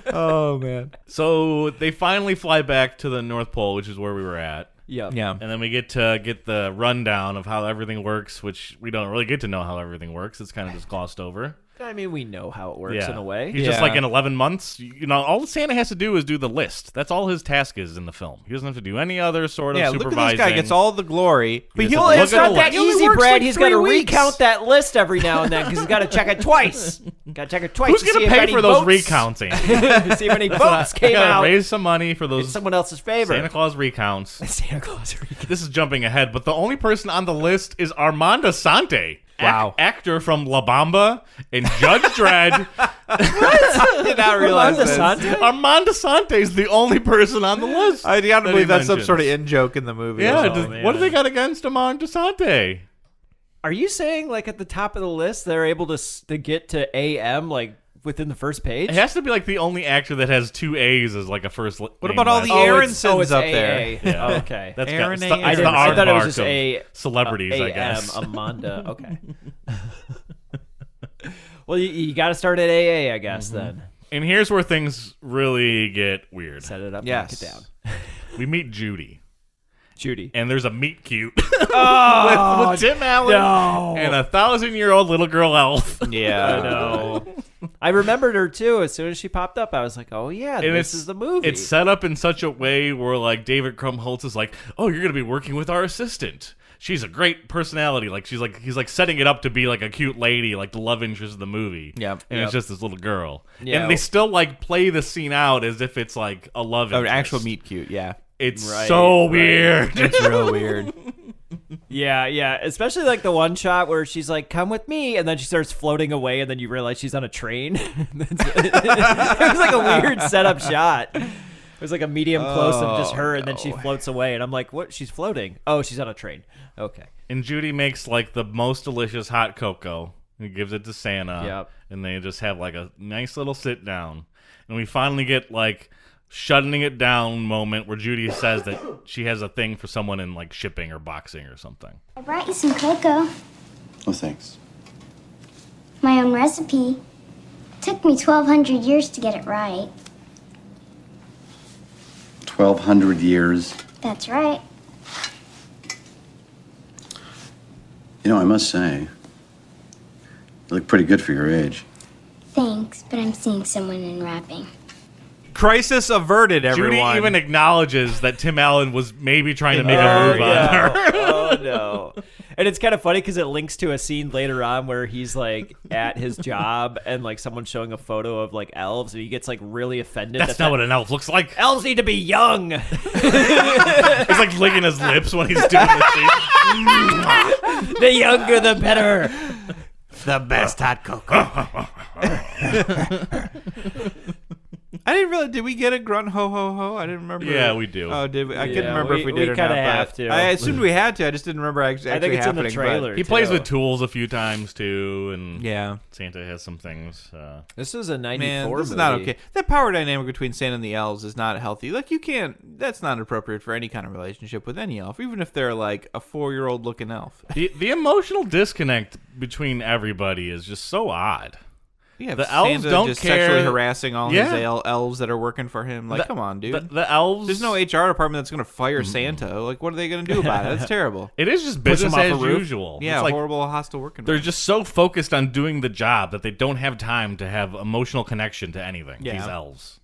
Oh man. So they finally fly back to the North Pole, which is where we were at. Yep. Yeah. And then we get to get the rundown of how everything works, which we don't really get to know how everything works. It's kind of just glossed over. I mean, we know how it works in a way. He's just like in 11 months. You know, all Santa has to do is do the list. That's all his task is in the film. He doesn't have to do any other sort of supervising. Look at this guy gets all the glory. But it's not that easy, Brad. He's got to weeks. recount that list every now and then because he's got to check it twice. Got to check it twice. Who's going to pay for those recounts, Andy? See if any votes came out. Raise some money for those. It's someone else's favor. Santa Claus recounts. Santa Claus recounts. This is jumping ahead, but the only person on the list is Armand Assante. Wow. Actor from La Bamba and Judge Dredd. I did not realize this. Armand Assante is the only person on the list. I gotta believe that's some sort of in-joke in the movie. Yeah, what do they got against Armand Assante? Are you saying, like, at the top of the list, they're able to get to AM, like, within the first page? It has to be, like, the only actor that has two A's as, like, a first name. What about all the Aaronsons up there? Yeah. Oh, okay. That's Aaron got, A. I thought it was just a celebrities, I guess. Amanda. Okay. Well, you got to start at AA, I guess, then. And here's where things really get weird. Set it up, yes. knock it down. We meet Judy. And there's a meet cute oh, with Tim Allen and a 1,000-year-old little girl elf. Yeah. I know. I remembered her, too. As soon as she popped up, I was like, oh, yeah, and this is the movie. It's set up in such a way where, like, David Krumholtz is like, oh, you're going to be working with our assistant. She's a great personality. Like, he's like setting it up to be like a cute lady, like the love interest of the movie. Yep. And it's just this little girl. Yeah. And they still like play the scene out as if it's like a love interest. An actual meet cute, yeah. It's so weird. It's real weird. Yeah. Especially like the one shot where she's like, come with me. And then she starts floating away. And then you realize she's on a train. It was like a weird setup shot. It was like a medium close of just her, and then she floats away, and I'm like, "What? She's floating? Oh, she's on a train." Okay. And Judy makes like the most delicious hot cocoa. And gives it to Santa. Yep. And they just have like a nice little sit down, and we finally get like shutting it down moment where Judy says that she has a thing for someone in like shipping or boxing or something. I brought you some cocoa. Oh, thanks. My own recipe. Took me 1,200 years to get it right. 1,200 years. That's right. You know, I must say, you look pretty good for your age. Thanks, but I'm seeing someone in wrapping. Crisis averted, everyone. Judy even acknowledges that Tim Allen was maybe trying to make a move on her. Oh, no. And it's kind of funny because it links to a scene later on where he's like at his job and like someone's showing a photo of like elves and he gets like really offended. That's not what an elf looks like. Elves need to be young. He's like licking his lips when he's doing the scene. The younger, the better. The best hot cocoa. I didn't really. Did we get a grunt ho ho ho? I didn't remember. Yeah, we do. Oh, did we? I Yeah, couldn't remember if we did or not. We kind of have to. I assumed we had to. I just didn't remember actually I think it's happening. in the trailer. He plays with tools a few times too, and yeah, Santa has some things. This is a 94 Man, this movie. is not okay. That power dynamic between Santa and the elves is not healthy. Like, you can't. That's not appropriate for any kind of relationship with any elf, even if they're like a 4-year-old looking elf. The emotional disconnect between everybody is just so odd. Yeah, the elves Santa don't just care. sexually harassing all Yeah. his elves that are working for him. Like, come on, dude. The elves. There's no HR department that's going to fire Santa. Like, what are they going to do about it? That's terrible. It is just Push business him off as a roof? usual. Yeah, It's like horrible, hostile working. they're just so focused on doing the job that they don't have time to have emotional connection to anything. Yeah. These elves.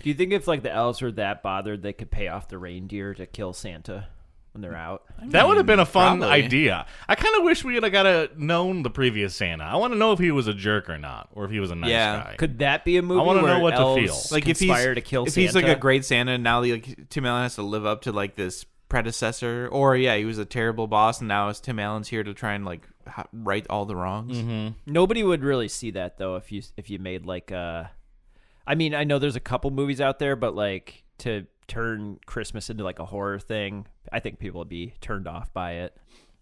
Do you think if like the elves were that bothered, they could pay off the reindeer to kill Santa when they're out? That would have been a fun probably. idea. I kind of wish we had got known the previous Santa. I want to know if he was a jerk or not, or if he was a nice guy. Could that be a movie? I want to where know what to elves feel. Like, if conspire to kill if Santa? he's like a great Santa, and now like Tim Allen has to live up to like this predecessor, or he was a terrible boss, and now it's Tim Allen's here to try and like right all the wrongs. Mm-hmm. Nobody would really see that though if you made like a. I mean, I know there's a couple movies out there, but like to turn Christmas into like a horror thing, I think people would be turned off by it.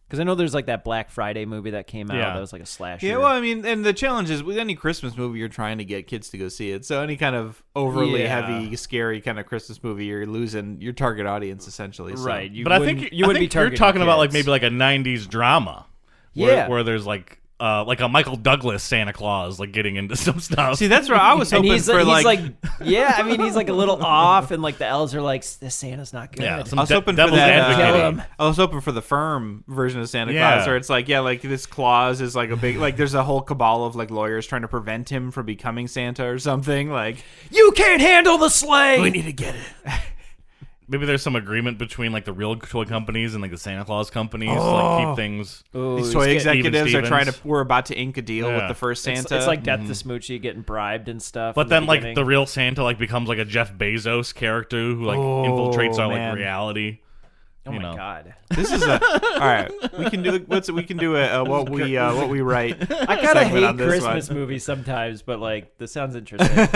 Because I know there's like that Black Friday movie that came out that was like a slasher. Yeah, well, I mean, and the challenge is with any Christmas movie, you're trying to get kids to go see it. So any kind of overly heavy, scary kind of Christmas movie, you're losing your target audience essentially. So. Right. But I think you're talking about like maybe like a '90s drama, where there's like a Michael Douglas Santa Claus like getting into some stuff. See, that's what I was hoping he's for. Yeah, I mean, he's like a little off, and like the elves are like, this Santa's not good. Yeah, I was hoping for that. I was hoping for the firm version of Santa Claus, where it's like, like this Claus is like a big, like there's a whole cabal of like lawyers trying to prevent him from becoming Santa or something. Like, you can't handle the sleigh. We need to get it. Maybe there's some agreement between like the real toy companies and like the Santa Claus companies to like keep things. These toy executives are trying to. We're about to ink a deal with the first Santa. It's like Death to Smoochie getting bribed and stuff. But then like the real Santa like becomes like a Jeff Bezos character who like infiltrates our like reality. Oh my god! This is all right. We can do what we write. I kind of hate Christmas movies sometimes, but like this sounds interesting.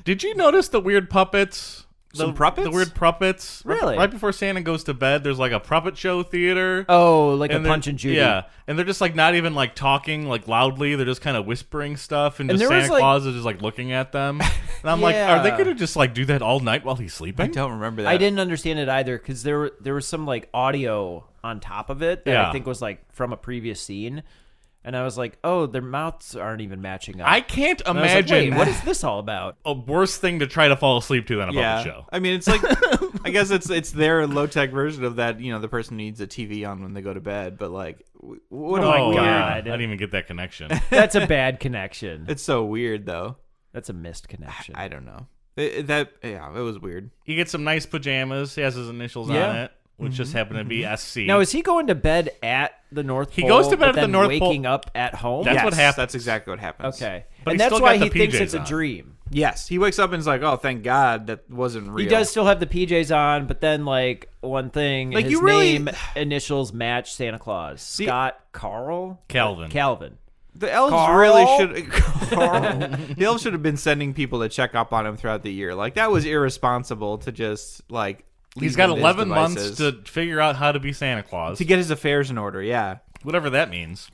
Did you notice the weird puppets? Some puppets? The weird puppets. Really? Right before Santa goes to bed, there's like a puppet show theater. Oh, like a Punch and Judy. Yeah, and they're just like not even like talking like loudly. They're just kind of whispering stuff, and And just there was, Santa like- Claus is just like looking at them. And I'm like, are they gonna just like do that all night while he's sleeping? I don't remember that. I didn't understand it either because there was some like audio on top of it that I think was like from a previous scene. And I was like, oh, their mouths aren't even matching up. I can't And I was like, imagine wait, what is this all about? a worse thing to try to fall asleep to than a puppet show. I mean, it's like, I guess it's their low tech version of that. You know, the person needs a TV on when they go to bed, but like, what? Oh my God. I didn't even get that connection. That's a bad connection. It's so weird though. That's a missed connection. I don't know. It was weird. He gets some nice pajamas. He has his initials on it, which just happen to be SC. Now, is he going to bed at the North Pole? He goes to bed but at the then North Pole. waking up at home? That's what happens. That's exactly what happens. Okay. But and he's that's still why got he the thinks PJs it's a on. dream. Yes, he wakes up and is like, "Oh, thank God that wasn't real." He does still have the PJs on, but then like one thing, Like, his you really- name initials match Santa Claus. Scott Calvin. The elves Carl? really should. The elves should have been sending people to check up on him throughout the year. Like, that was irresponsible to just like. He's leave got him to his 11 months devices. to figure out how to be Santa Claus. to get his affairs in order. Yeah. Whatever that means.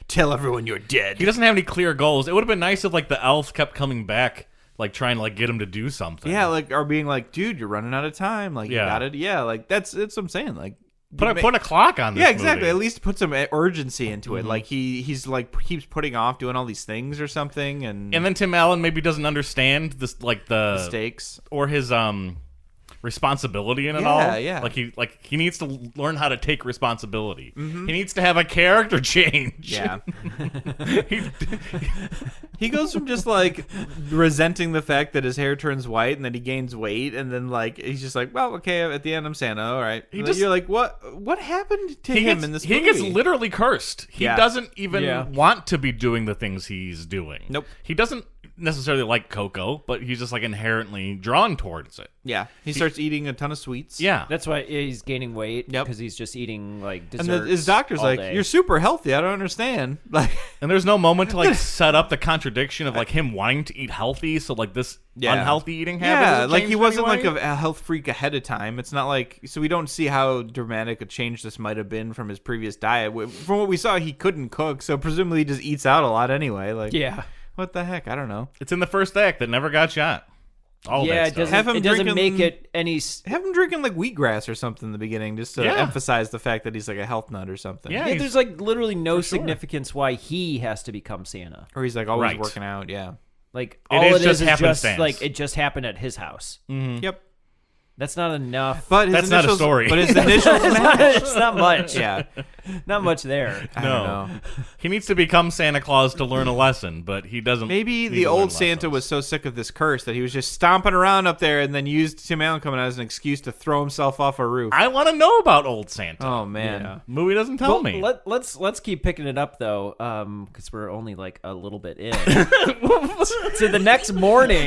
Tell everyone you're dead. He doesn't have any clear goals. It would have been nice if like the elves kept coming back, like trying to like get him to do something. Yeah, like, or being like, dude, you're running out of time. Like, you got it. Yeah, like that's what I'm saying. Like, Put a clock on this Yeah, exactly. movie. At least put some urgency into it. Like he's like keeps putting off doing all these things or something, and then Tim Allen maybe doesn't understand this like the stakes or his responsibility in it Yeah, all. yeah. He needs to learn how to take responsibility. He needs to have a character change. Yeah. He- He goes from just like resenting the fact that his hair turns white and then he gains weight, and then like he's just like, well, okay, at the end I'm Santa, all right. You're like, what happened to him in this movie? He gets literally cursed. He Yeah. doesn't even want to be doing the things he's doing. Nope. He doesn't necessarily like cocoa, but he's just like inherently drawn towards it. Yeah, he starts eating a ton of sweets. Yeah. That's why he's gaining weight. Yep. Because he's just eating like And desserts. his doctor's all like, day. you're super healthy. I don't understand. Like, And there's no moment to like set up the contradiction of like him wanting to eat healthy, so like this unhealthy eating habit. yeah, doesn't like change he in wasn't any like way. a health freak ahead of time. It's not like, so we don't see how dramatic a change this might have been from his previous diet. From what we saw, he couldn't cook, so presumably he just eats out a lot anyway. Like, Yeah. what the heck? I don't know. It's in the first act that never got shot. All yeah, that it stuff. doesn't, Have him it doesn't drinking- make it any. Have him drinking like wheatgrass or something in the beginning, just to Yeah. emphasize the fact that he's like a health nut or something. Yeah, Yeah, he's- there's like literally no for sure. significance why he has to become Santa. Or he's like always Right. working out. Yeah. Like It all is it just is just happenstance. like it just happened at his house. Yep. That's not enough. But his That's not a initials- story. But his initials it's not much. Yeah. Not much there. I don't know. He needs to become Santa Claus to learn a lesson, but he doesn't. Maybe need the to learn old Santa lessons. was so sick of this curse that he was just stomping around up there and then used Tim Allen coming out as an excuse to throw himself off a roof. I want to know about old Santa. Oh man. Yeah. Movie doesn't tell me. Let's keep picking it up though, because we're only like a little bit in. So the next morning,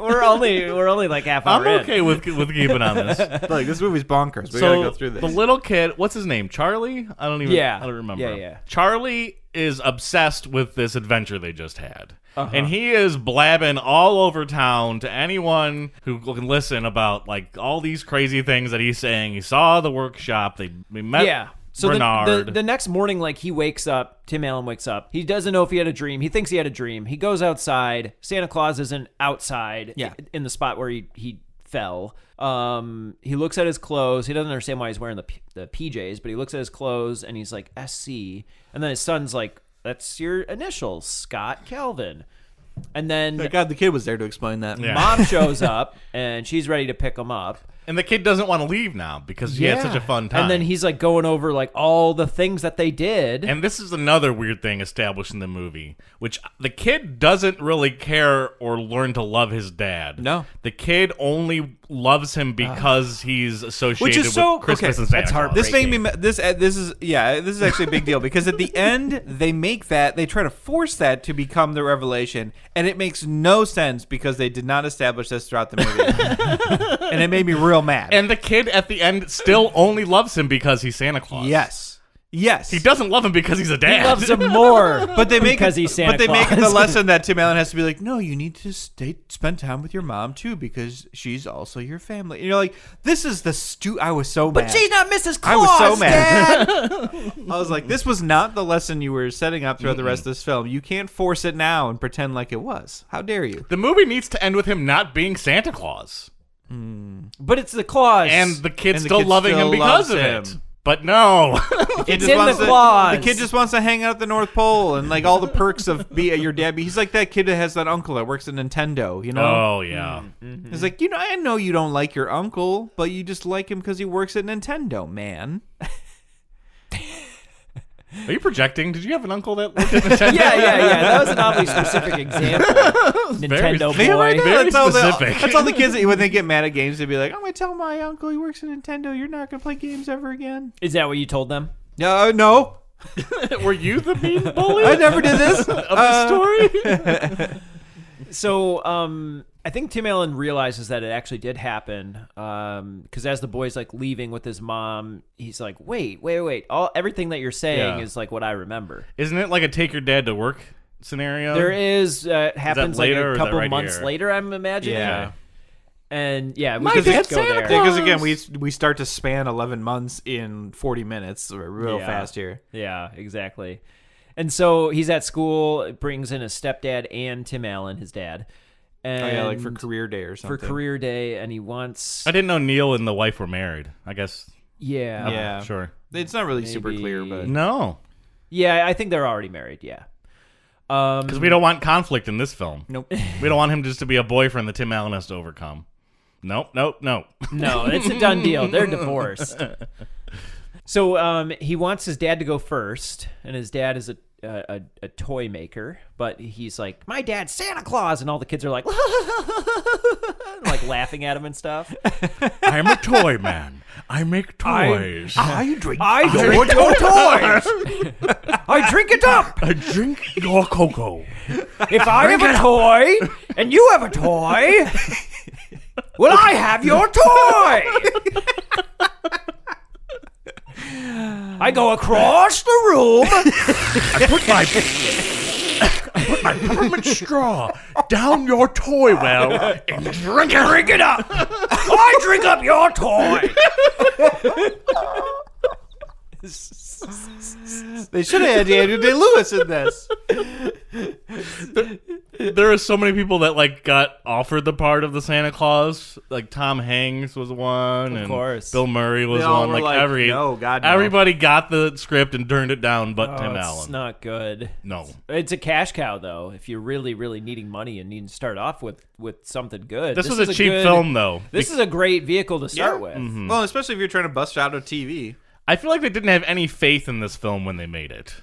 we're only like half hour I'm in. okay with keeping on this. Like, this movie's bonkers. We So gotta go through this. the little kid, what's his name? Charlie? I don't remember. Yeah. Charlie is obsessed with this adventure they just had. Uh-huh. And he is blabbing all over town to anyone who can listen about like all these crazy things that he's saying. He saw the workshop. We met Yeah. So Bernard. the next morning, like he wakes up, Tim Allen wakes up. He doesn't know if he had a dream. He thinks he had a dream. He goes outside. Santa Claus isn't outside in the spot where he fell. He looks at his clothes. He doesn't understand why he's wearing the PJs, but he looks at his clothes and he's like SC. And then his son's like, "That's your initials, Scott Calvin." And then Thank God the kid was there to explain that. Yeah. Mom shows up and she's ready to pick him up. And the kid doesn't want to leave now because he had such a fun time. And then he's like going over like all the things that they did. And this is another weird thing established in the movie, which the kid doesn't really care or learn to love his dad. No. The kid only loves him because he's associated so- with Christmas okay, and Santa that's Claus. This made me. This is actually a big deal because at the end they try to force that to become the revelation, and it makes no sense because they did not establish this throughout the movie, and it made me real mad. And the kid at the end still only loves him because he's Santa Claus. Yes. He doesn't love him because he's a dad. He loves him more, But they make because it, he's Santa But they Claus. make it the lesson that Tim Allen has to be like, no, you need to spend time with your mom too because she's also your family. And you're like, this is the I was so mad. But she's not Mrs. Claus. I was so mad. Dad. I was like, this was not the lesson you were setting up throughout the rest of this film. You can't force it now and pretend like it was. How dare you? The movie needs to end with him not being Santa Claus. But it's the Claus. And the kid And the still kid loving still him because loves of him. it. But no. It's in the Claus. The kid just wants to hang out at the North Pole and like all the perks of be your dad. He's like that kid that has that uncle that works at Nintendo, you know? Oh, yeah. He's like, I know you don't like your uncle, but you just like him because he works at Nintendo, man. Are you projecting? Did you have an uncle that worked at Nintendo? yeah. That was an oddly specific example. Nintendo Very- boy. very that's all specific. That's all the kids, when they get mad at games, they'd be like, I'm going to tell my uncle he works at Nintendo, you're not going to play games ever again. Is that what you told them? No. Were you the mean bully? I never did this. Of the story? So, I think Tim Allen realizes that it actually did happen. Because as the boy's like leaving with his mom, he's like, wait. Everything that you're saying is like what I remember. Isn't it like a take your dad to work scenario? There is, happens like later or a is that couple right months here? later, I'm imagining. Yeah. And yeah, we My could dad's just go Santa there. Claus. Because again, we start to span 11 months in 40 minutes, real Yeah. fast here. Yeah, exactly. And so he's at school, brings in his stepdad and Tim Allen, his dad. And like for career day or something. For career day, and he wants. I didn't know Neil and the wife were married. I guess. Yeah. Yeah. Sure. It's not really super clear, but No. Yeah, I think they're already married. Yeah. Because we don't want conflict in this film. Nope. We don't want him just to be a boyfriend that Tim Allen has to overcome. Nope. No, it's a done deal. They're divorced. So he wants his dad to go first, and his dad is a toy maker, but he's like, my dad's Santa Claus, and all the kids are like, like laughing at him and stuff. I'm a toy man. I make toys. I drink your toys. I drink it up. I drink your cocoa. If I have a toy and you have a toy, will I have your toy? I go across the room. I put my peppermint straw down your toy well and drink it up. I drink up your toy. They should have had Daniel Day-Lewis in this. There are so many people that like got offered the part of the Santa Claus. Like Tom Hanks was one, of and course. Bill Murray was They all one. were Like no, God, no. everybody got the script and turned it down, but Tim It's Allen. not good. No, it's a cash cow though. If you're really, really needing money and need to start off with something good, this was a cheap film though. This is a great vehicle to start with. Mm-hmm. Well, especially if you're trying to bust out a TV. I feel like they didn't have any faith in this film when they made it.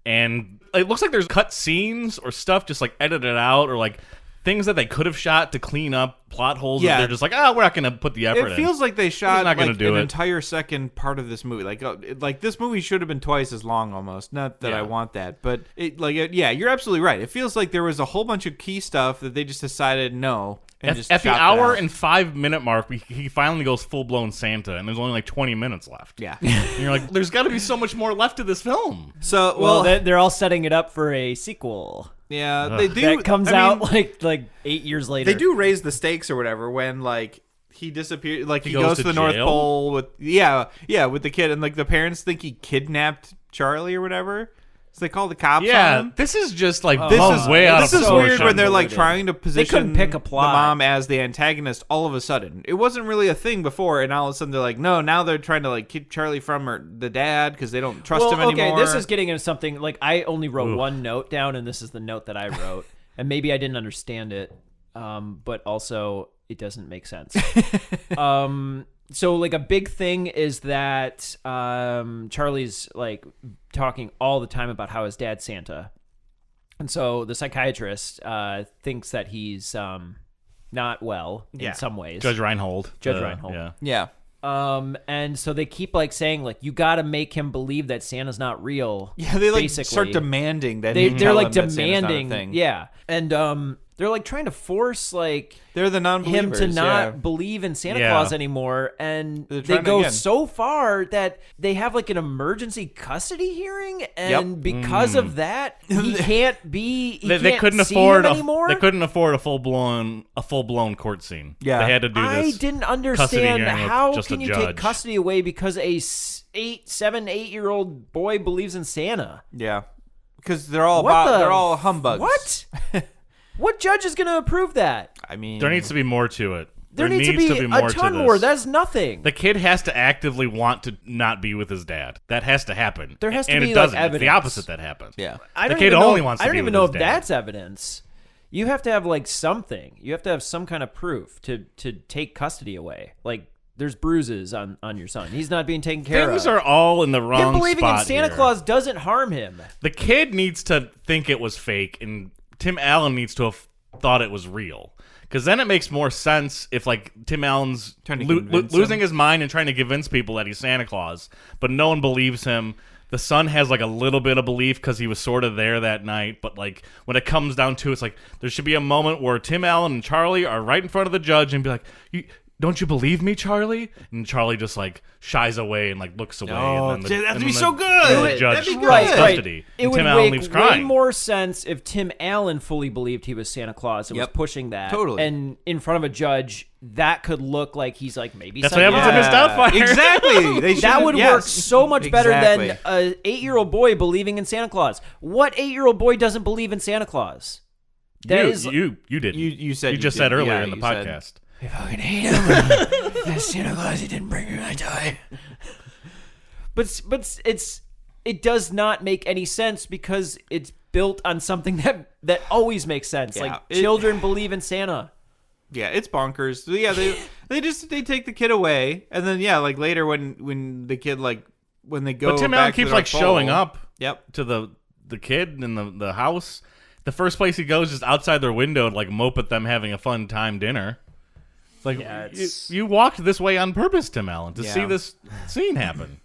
And it looks like there's cut scenes or stuff just like edited out, or like things that they could have shot to clean up plot holes. Yeah. That they're just like, we're not going to put the effort in. It feels like they shot not gonna like do an it. entire second part of this movie. Like this movie should have been twice as long almost. Not that I want that, but yeah, you're absolutely right. It feels like there was a whole bunch of key stuff that they just decided no. And just At the chopped hour out. and 5 minute mark, he finally goes full blown Santa, and there's only like 20 minutes left. Yeah. And you're like, there's got to be so much more left to this film. So Well, they're all setting it up for a sequel. Yeah, they do. That comes out like 8 years later. They do raise the stakes or whatever when like he disappears. Like he goes goes to to the North jail? Pole with with the kid, and like the parents think he kidnapped Charlie or whatever. So they call the cops on him. This is just like This blown is way out This of is proportion. weird when they're like trying to position couldn't pick a plot. the mom as the antagonist all of a sudden. It wasn't really a thing before, and all of a sudden they're like, no, now they're trying to like keep Charlie from the dad because they don't trust him anymore. Okay, this is getting into something like I only wrote one note down, and this is the note that I wrote, and maybe I didn't understand it, but also it doesn't make sense. So like a big thing is that Charlie's like talking all the time about how his dad's Santa. And so the psychiatrist thinks that he's not well in some ways. Judge Reinhold. Reinhold. Yeah. And so they keep like saying like you got to make him believe that Santa's not real. Yeah, they like basically. start demanding that they're like that Santa's not a demanding. thing. Yeah. And they're like trying to force like They're the non-believers. him to not believe in Santa Claus anymore, and They're they trying go again. so far that they have like an emergency custody hearing, and because of that, he can't be. They can't couldn't see afford him anymore. They couldn't afford a full blown court scene. Yeah. They had to do this. I didn't custody understand hearing with how just can a you judge. take custody away because a 7-8-year-old boy believes in Santa. Yeah. Because they're all What the they're all humbugs. What? What judge is going to approve that? I mean, There needs to be more to it. There needs to be more a to ton this. more. That's nothing. The kid has to actively want to not be with his dad. That has to happen. There has to and be, it like, doesn't. It's evidence. the opposite that happens. Yeah. I The don't kid even only know, wants to I don't be even with know his if dad. that's evidence. You have to have like something. You have to have some kind of proof to take custody away. Like there's bruises on your son. He's not being taken care Things of. are all in the wrong Him believing in spot Santa here. Claus doesn't harm him. The kid needs to think it was fake, and Tim Allen needs to have thought it was real. Because then it makes more sense if, like, Tim Allen's Trying to convince losing him. his mind and trying to convince people that he's Santa Claus, but no one believes him. The son has, like, a little bit of belief because he was sort of there that night, but, like, when it comes down to it, it's like there should be a moment where Tim Allen and Charlie are right in front of the judge and be like, don't you believe me, Charlie? And Charlie just, like, shies away and, like, looks away. Oh, and then that'd be the so good. and the judge That'd be takes good. custody. It And would Tim Allen make leaves way crying. more sense if Tim Allen fully believed he was Santa Claus and was Yep. pushing that. Totally. And in front of a judge, that could look like he's like maybe That's what happens in Miss psychotic. Doubtfire. Exactly. They That should've- would yes. work so much better Exactly. than an 8-year-old boy believing in Santa Claus. What 8-year-old boy doesn't believe in Santa Claus? That is You didn't. You said You you just did. said earlier Yeah, in the you said- podcast. I fucking hate him. That Santa Claus, he didn't bring me my toy. But it does not make any sense because it's built on something that always makes sense. Yeah, Like children believe in Santa. Yeah, it's bonkers. So, yeah, they take the kid away, and then like later when the kid when they go. But Tim back Allen to keeps the showing bowl, up. Yep. To the kid in the house. The first place he goes is outside their window and mope at them having a fun time dinner. It's you walked this way on purpose, Tim Allen, to see this scene happen.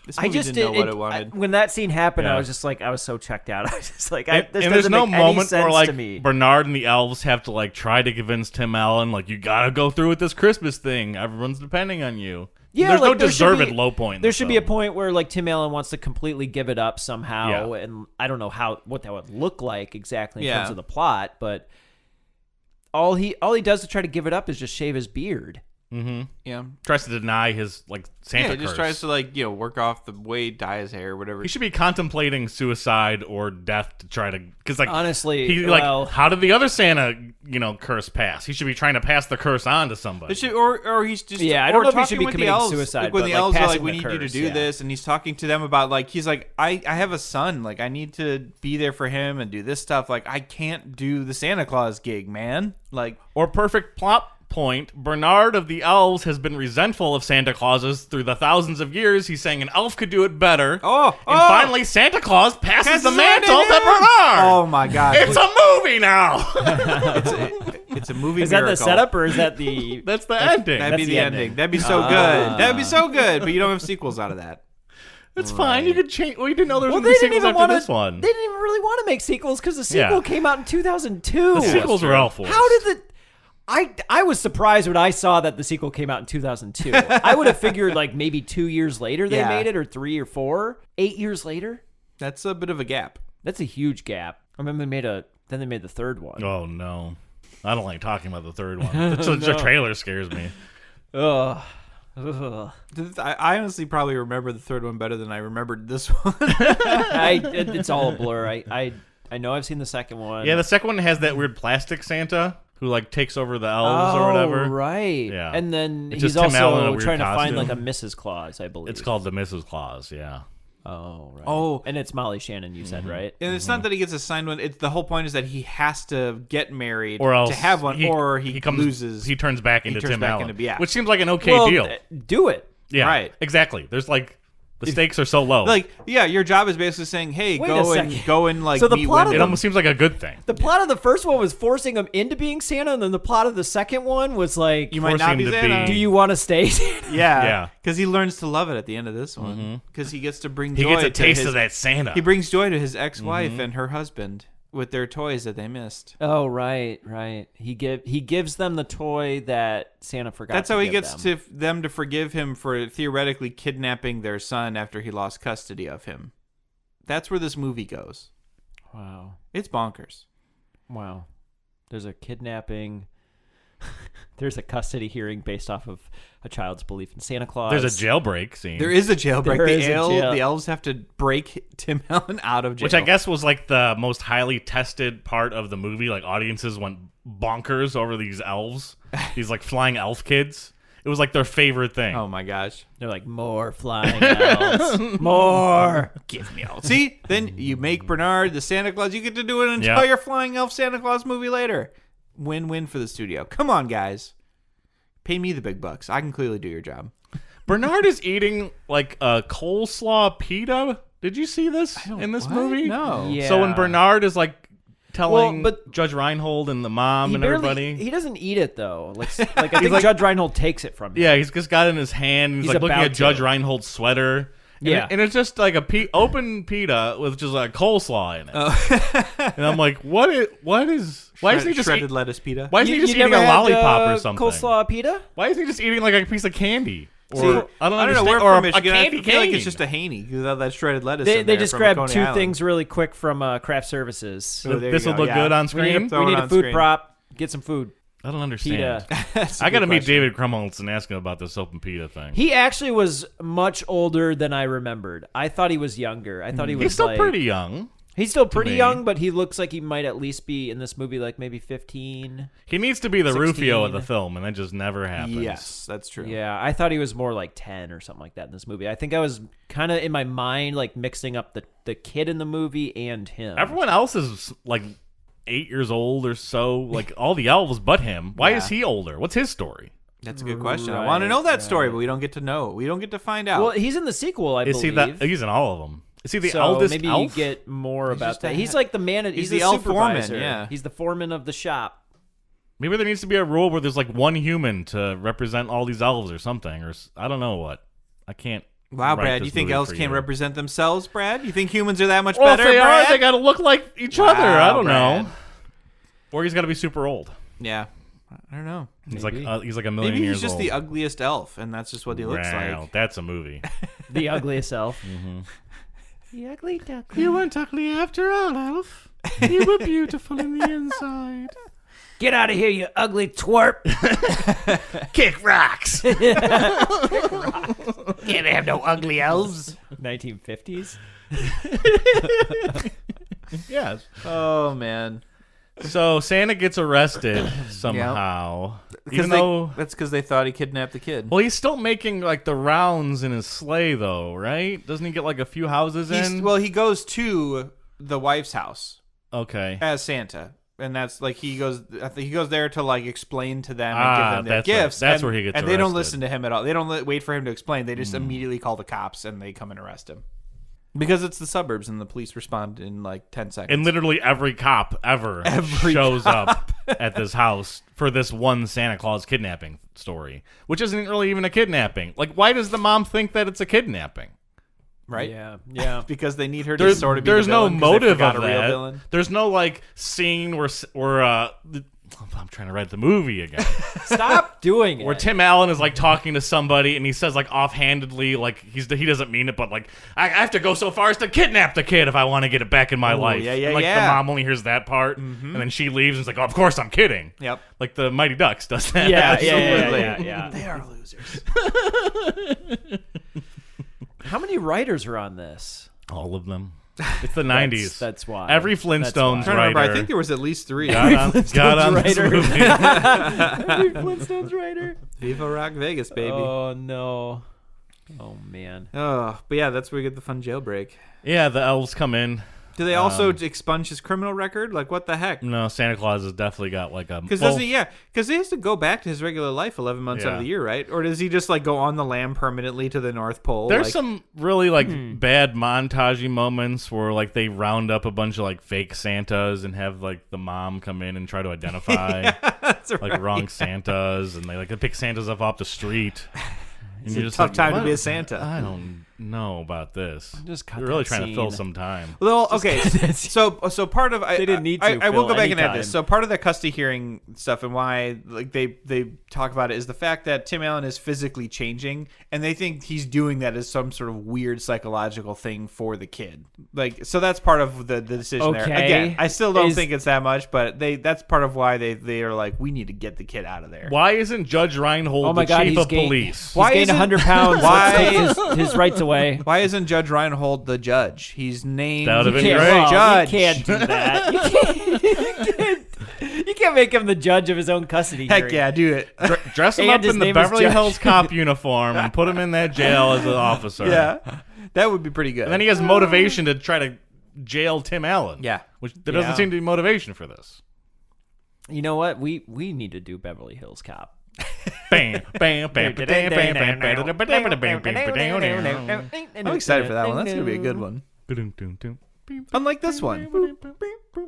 This movie didn't know what it wanted. When that scene happened, I was just I was so checked out. I was just this and doesn't there's no make any moment sense where to me. Bernard and the elves have to try to convince Tim Allen you gotta go through with this Christmas thing. Everyone's depending on you. Yeah, there's no there deserved low point. In there the should film. be a point where Tim Allen wants to completely give it up somehow, and I don't know what that would look like exactly in terms of the plot, but all he does to try to give it up is just shave his beard. Mm-hmm. Yeah, tries to deny his Santa he just curse. tries to work off the way, dye his hair, whatever. He should be contemplating suicide or death to try to because honestly, he how did the other Santa curse pass? He should be trying to pass the curse on to somebody. Or he's just I don't know if he talking should be with the committing elves, suicide. When but the elves are passing we the need you to curse, do this, and he's talking to them about he's I have a son, I need to be there for him and do this stuff. I can't do the Santa Claus gig, man. Or perfect plot point, Bernard of the Elves has been resentful of Santa Clauses through the thousands of years. He's saying an elf could do it better. And finally Santa Claus passes the mantle to Bernard. Oh my God. It's a movie now. It's a movie. Is miracle. that the setup or is that the That's the ending. That'd be the ending. That'd be so good. That'd be so good, but you don't have sequels out of that. It's fine. You could change. We didn't know there was Well, going to be sequels after this one. They didn't even really want to make sequels because the sequel came out in 2002. The sequels were all forced. How did the... I was surprised when I saw that the sequel came out in 2002. I would have figured maybe 2 years later they made it, or 3 or 4. 8 years later? That's a bit of a gap. That's a huge gap. I remember then they made the third one. Oh, no. I don't like talking about the third one. The trailer scares me. Ugh. I honestly probably remember the third one better than I remembered this one. It's all a blur. I know I've seen the second one. Yeah, the second one has that weird plastic Santa who takes over the elves or whatever. Right. Yeah. And then It's he's just Tim Allen in a also weird trying to find costume. a Mrs. Claus, I believe. It's called the Mrs. Claus, yeah. Oh, right. Oh. And it's Molly Shannon, you said, right? And it's not that he gets assigned one. It's the whole point is that he has to get married Or else to have one, or he loses. He turns back into Tim Allen, yeah. which seems like an okay deal. Do it. Yeah, right. Exactly. There's the stakes are so low. Your job is basically saying, "Hey, Wait go a and second. go and So the meet plot of women." It almost seems like a good thing. The plot of the first one was forcing him into being Santa, and then the plot of the second one was you might not be forcing him to Santa. be- do you want to stay Santa? Yeah, because he learns to love it at the end of this one. Because he gets to bring He joy gets a to taste his, of that Santa. He brings joy to his ex-wife and her husband with their toys that they missed. Oh, right. He gives them the toy that Santa forgot. That's to how he give gets them. them to forgive him for theoretically kidnapping their son after he lost custody of him. That's where this movie goes. Wow. It's bonkers. Wow. There's a kidnapping. There's a custody hearing based off of a child's belief in Santa Claus. There's a jailbreak scene. There is a jailbreak. There is a jail. The elves have to break Tim Allen out of jail. Which I guess was the most highly tested part of the movie. Audiences went bonkers over these elves. These flying elf kids. It was their favorite thing. Oh my gosh. They're like, more flying elves. More. Give me elves. See? Then you make Bernard the Santa Claus. You get to do an entire flying elf Santa Claus movie later. Win-win for the studio. Come on, guys. Pay me the big bucks. I can clearly do your job. Bernard is eating a coleslaw pita. Did you see this in this movie? No. Yeah. So when Bernard is telling but Judge Reinhold and the mom and everybody. He doesn't eat it though. I think Judge Reinhold takes it from him. Yeah, he's just got it in his hand. He's looking about at Judge to. Reinhold's sweater. And Yeah. and it's just open pita with just coleslaw in it. And I'm like, why isn't he just shredded lettuce pita? Why isn't he just You eating a never had, lollipop or something? Coleslaw pita? Why isn't he just eating a piece of candy? Or See, I don't I don't know. understand. We're or from a Michigan. candy I feel like cane. it's just a Haney without that shredded lettuce. They in there just from grabbed Coney two Island. things really quick from Craft Services. Oh, there This you will go, look yeah. good on We screen. need Throw a it on food screen. prop. Get some food. I don't understand. Pita. That's a I got to good meet question. David Krumholtz and ask him about this open pita thing. He actually was much older than I remembered. I thought he was younger. I thought he was He's still pretty young. He's still pretty me. young, but he looks like he might at least be in this movie maybe 15. He needs to be the 16. Rufio of the film, and that just never happens. Yes, that's true. Yeah, I thought he was more 10 or something like that in this movie. I think I was kind of in my mind mixing up the kid in the movie and him. Everyone else is 8 years old or so. Like all the elves but him. Why is he older? What's his story? That's a good question. I want to know that story, but we don't get to know. We don't get to find out. Well, he's in the sequel, I believe. He's in all of them. Is he the so eldest maybe elf? you get more about that. He's like the man. He's the elf supervisor. foreman, yeah. He's the foreman of the shop. Maybe there needs to be a rule where there's like one human to represent all these elves or something. Or I don't know what. I can't. Wow, write Brad, this you think movie elves for can't you. represent themselves, Brad? You think humans are that much Well, better, if they Brad? are, they got to look like each other. I don't know. Or he's got to be super old. Yeah. I don't know. He's like a million Maybe years he's just old. the ugliest elf, and that's just what he looks Wow, like. that's a movie. The ugliest elf. The ugly duckling. You weren't ugly after all, elf. You were beautiful in the inside. Get out of here, you ugly twerp. Kick rocks. Can't have no ugly elves. 1950s. Yes. Oh, man. So Santa gets arrested somehow. Even though that's because they thought he kidnapped the kid. Well, he's still making like the rounds in his sleigh, though, right? Doesn't he get like a few houses in? Well, he goes to the wife's house. Okay. As Santa. And that's like he goes there to like explain to them and give them their that's right. gifts. That's where he gets And they don't arrested. listen to him at all. They don't wait for him to explain. They just immediately call the cops and they come and arrest him. Because it's the suburbs and the police respond in like 10 seconds. And literally every cop ever shows up at this house for this one Santa Claus kidnapping story, which isn't really even a kidnapping. Like, why does the mom think that it's a kidnapping? Right? Yeah. Because they need her to sort of be there's the no villain 'cause they motive forgot of a real that. villain. There's no like scene where I'm trying to write the movie again. Stop doing it. Where Tim Allen is like talking to somebody and he says like offhandedly, like he doesn't mean it, but like I have to go so far as to kidnap the kid if I want to get it back in my life. Yeah, and, like the mom only hears that part, and then she leaves and is like, "Oh, of course I'm kidding." Yep. Like the Mighty Ducks does that. Yeah, Absolutely. yeah. They are losers. How many writers are on this? All of them. It's the 90s. That's why. Every Flintstones writer. I think there was at least 3. got on this movie. Every Flintstones writer. Viva Rock Vegas, baby. Oh, no. Oh, man. Oh, but yeah, that's where we get the fun jailbreak. Yeah, the elves come in. Do they also expunge his criminal record? Like, what the heck? No, Santa Claus has definitely got like a... Because he has to go back to his regular life 11 months out of the year, right? Or does he just like go on the lam permanently to the North Pole? There's some really like bad montagey moments where like they round up a bunch of like fake Santas and have like the mom come in and try to identify like wrong Santas, and they pick Santas up off the street. It's a tough time to be a Santa. I don't know about this. Just cut You're really that trying to fill scene. some time. Well, okay. So part of They didn't need to I will fill go back any and add time. this. So part of the custody hearing stuff and why like they talk about it is the fact that Tim Allen is physically changing, and they think he's doing that as some sort of weird psychological thing for the kid. Like, so that's part of the decision there. Okay. Again, I still don't think it's that much, but that's part of why they are like, we need to get the kid out of there. Why isn't Judge Reinhold Oh my the God, chief he's of gained- police? He's gained 100 pounds. Let's take his rights away. Why isn't Judge Reinhold the judge? He's named That would have been You great. can't- judge. You can't do that. You can't make him the judge of his own custody Heck hearing. yeah, do it. Dress him And up his in the name is Beverly Judge. Hills cop uniform and put him in that jail as an officer. Yeah, that would be pretty good. And then he has motivation to try to jail Tim Allen. Yeah. Which there doesn't seem to be motivation for this. You know what? We need to do Beverly Hills Cop. Bam, bam, bam, bam, bam, bam, I'm excited for that one. That's gonna be a good one. Unlike this one.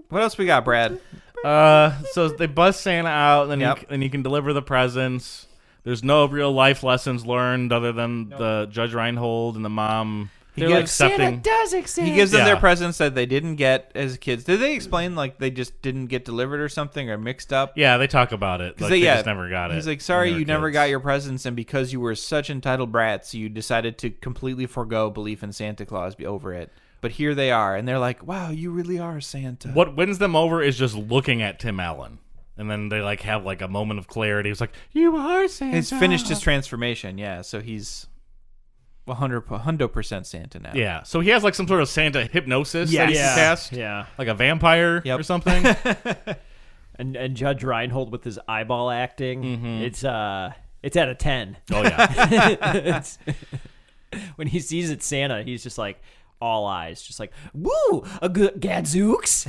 What else we got, Brad? So they bust Santa out, and then Yep. he can deliver the presents. There's no real life lessons learned other than the Judge Reinhold and the mom. They're like, accepting. Santa does exist. He gives them Yeah. their presents that they didn't get as kids. Did they explain like they just didn't get delivered or something or mixed up? Yeah, they talk about it. Like, they just never got it. He's like, sorry, when they you were never kids. got your presents, and because you were such entitled brats, you decided to completely forego belief in Santa Claus, be over it. But here they are, and they're like, wow, you really are Santa. What wins them over is just looking at Tim Allen. And then they like have like a moment of clarity. It's like, you are Santa. He's finished his transformation, yeah, so he's 100% Santa now. Yeah, so he has like some sort of Santa hypnosis that he Yeah. can cast. Yeah. Like a vampire Yep. or something. And Judge Reinhold with his eyeball acting, it's at a 10. Oh, yeah. It's- when he sees it Santa, he's just like all eyes, just like, woo, a good gadzooks.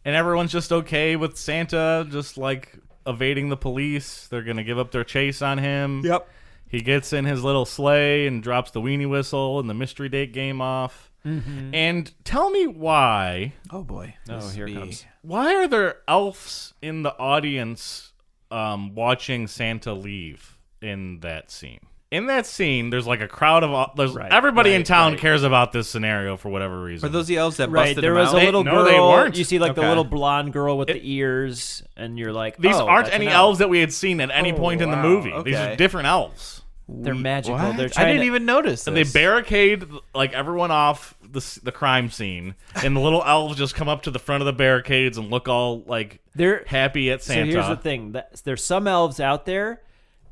And everyone's just okay with Santa just like evading the police. They're going to give up their chase on him. Yep. He gets in his little sleigh and drops the weenie whistle and the mystery date game off. Mm-hmm. And tell me why. Oh, boy. Here it comes. Why are there elves in the audience watching Santa leave in that scene? In that scene, there's like a crowd of everybody in town cares about this scenario for whatever reason. Are those the elves that Right, busted there them was out? a little girl. No, they weren't. You see like the Okay. little blonde girl with the ears, and you're like, These aren't that's any an elves that we had seen at any point in the wow. movie. Okay. These are different elves. They're magical. What? They're I trying didn't to, even notice And they this. barricade like everyone off the crime scene, and the little elves just come up to the front of the barricades and look all like They're happy at Santa. So here's the thing: there's some elves out there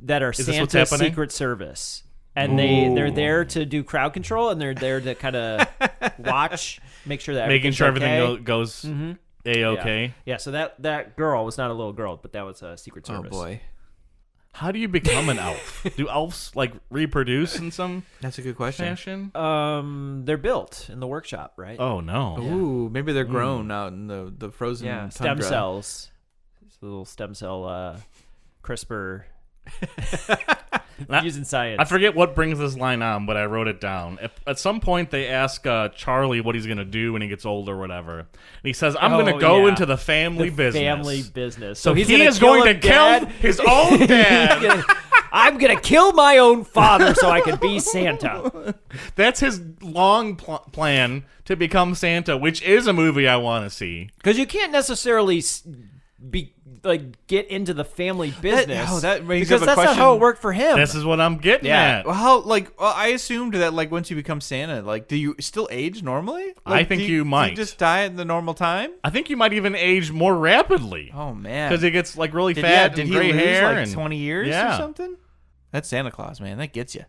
that are this what's Santa's happening? Secret Service, and they're there to do crowd control, and they're there to kind of watch, make sure that making sure everything's everything okay. goes a-okay. Yeah. So that girl was not a little girl, but that was a Secret Oh, Service. boy. How do you become an elf? Do elves like reproduce in some That's a good question. fashion? They're built in the workshop, right? Oh no. Ooh, maybe they're grown out in the frozen yeah, stem tundra. cells. It's a little stem cell CRISPR. Using science. I forget what brings this line on, but I wrote it down. At some point, they ask Charlie what he's going to do when he gets old or whatever. And he says, I'm going to go into the family business. Family business. So he's he gonna is going to kill dad. his own dad. I'm going to kill my own father so I can be Santa. That's his long plan to become Santa, which is a movie I want to see. Because you can't necessarily get into the family business. That brings because up a that's question. not how it worked for him. This is what I'm getting Yeah. at. Well, I assumed that once you become Santa, do you still age normally? I think you might. Do you just die at the normal time? I think you might even age more rapidly. Oh man. Because he gets really fat did and he gray lose hair. and 20 years yeah. or something? That's Santa Claus, man. That gets you.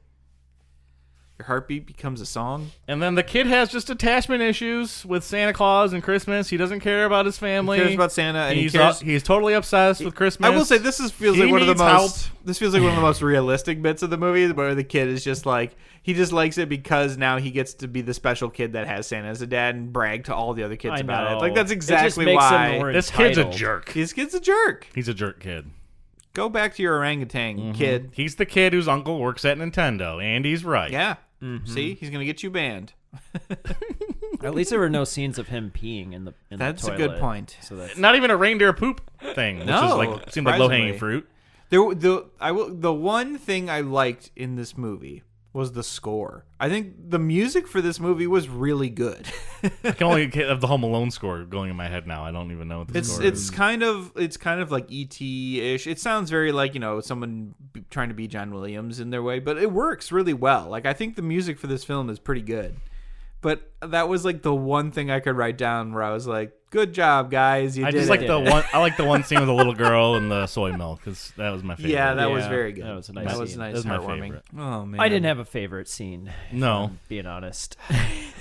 Your heartbeat becomes a song. And then the kid has just attachment issues with Santa Claus and Christmas. He doesn't care about his family. He cares about Santa, and he's totally obsessed with Christmas. I will say this feels He like one of the needs most. help. This feels like one of the most realistic bits of the movie, where the kid is just he just likes it because now he gets to be the special kid that has Santa as a dad and brag to all the other kids I about know. it. That's It exactly just makes him why more This kid's a entitled. jerk. this kid's a jerk. He's a jerk kid. Go back to your orangutan, kid. He's the kid whose uncle works at Nintendo. Andy's right. Yeah. See, he's gonna get you banned. At least there were no scenes of him peeing in the That's the a good toilet. point. So that's Not even a reindeer poop thing, which No, is seemed like low hanging surprisingly. fruit. The one thing I liked in this movie was the score. I think the music for this movie was really good. I can only have the Home Alone score going in my head now. I don't even know what the score is. It's kind of like E.T.-ish. It sounds very like someone trying to be John Williams in their way, but it works really well. I think the music for this film is pretty good. But that was the one thing I could write down where I was like, "Good job, guys! You I did just it." like the one. I like the one scene with the little girl and the soy milk because that was my favorite. Yeah, that was very good. That was a nice That was scene. nice, That was my heartwarming. favorite. Oh man, I didn't have a favorite scene. No. Being honest.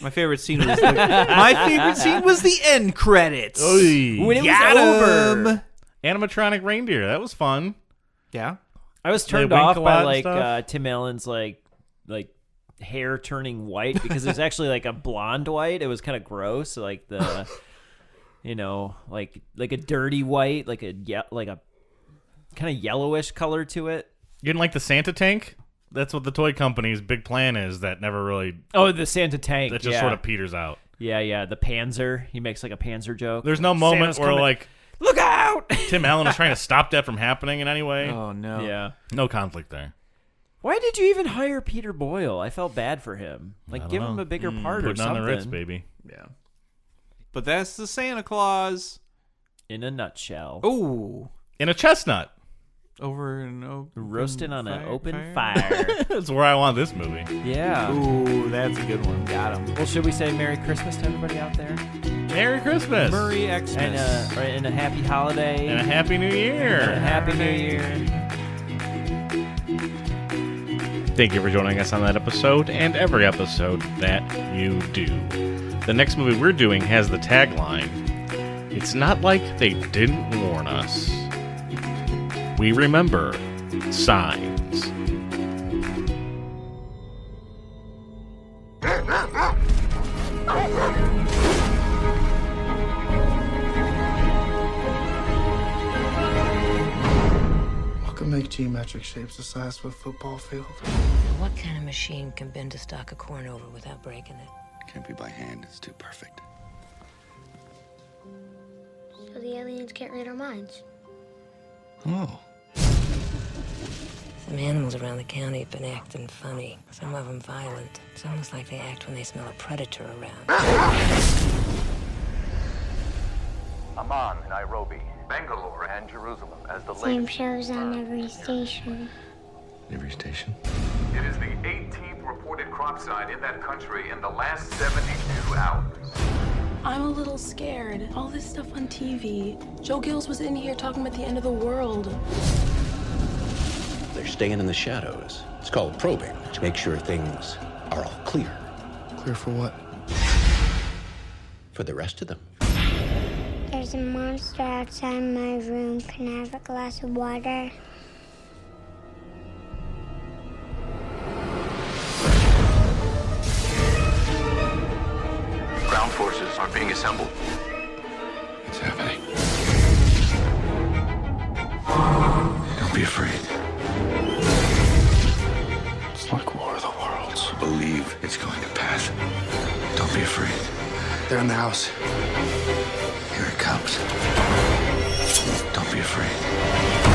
My favorite scene was the end credits. Oy. When it Got was over. 'em. Animatronic reindeer. That was fun. Yeah. I was They turned wink off a by lot and stuff? Tim Allen's hair turning white because it was actually a blonde white. It was kind of gross, the like a dirty white, like a kind of yellowish color to it. You didn't like the Santa tank? That's what the toy company's big plan is. That never really. Oh, the Santa tank. That just sort of peters out. Yeah. The Panzer. He makes a Panzer joke. There's no moment Santa's where coming. Look out! Tim Allen is trying to stop that from happening in any way. Oh no. Yeah. No conflict there. Why did you even hire Peter Boyle? I felt bad for him. Give him a bigger part or Putting something. on the Ritz, baby. Yeah. But that's the Santa Claus. In a nutshell. Ooh. In a chestnut. Over and over. Roasting on an open fire. That's where I want this movie. Yeah. Ooh, that's a good one. Got him. Well, should we say Merry Christmas to everybody out there? Merry Christmas. Merry Xmas. And a happy holiday. And a Happy New Year. And a happy New Year. Thank you for joining us on that episode and every episode that you do. The next movie we're doing has the tagline, "It's not like they didn't warn us. We remember signs." can make geometric shapes the size of a football field. What kind of machine can bend a stalk of corn over without breaking it? Can't be by hand, it's too perfect. So the aliens can't read our minds. Oh. Some animals around the county have been acting funny. Some of them violent. It's almost like they act when they smell a predator around. Amman, Nairobi, Bangalore, and Jerusalem as the Same latest. shows on every station. Every station? It is the 18th reported crop site in that country in the last 72 hours. I'm a little scared. All this stuff on TV. Joe Gills was in here talking about the end of the world. They're staying in the shadows. It's called probing, to make sure things are all clear. Clear for what? For the rest of them. There's a monster outside my room. Can I have a glass of water? Ground forces are being assembled. It's happening. Don't be afraid. It's like War of the Worlds. Believe it's going to pass. Don't be afraid. They're in the house. Here it comes. Don't be afraid.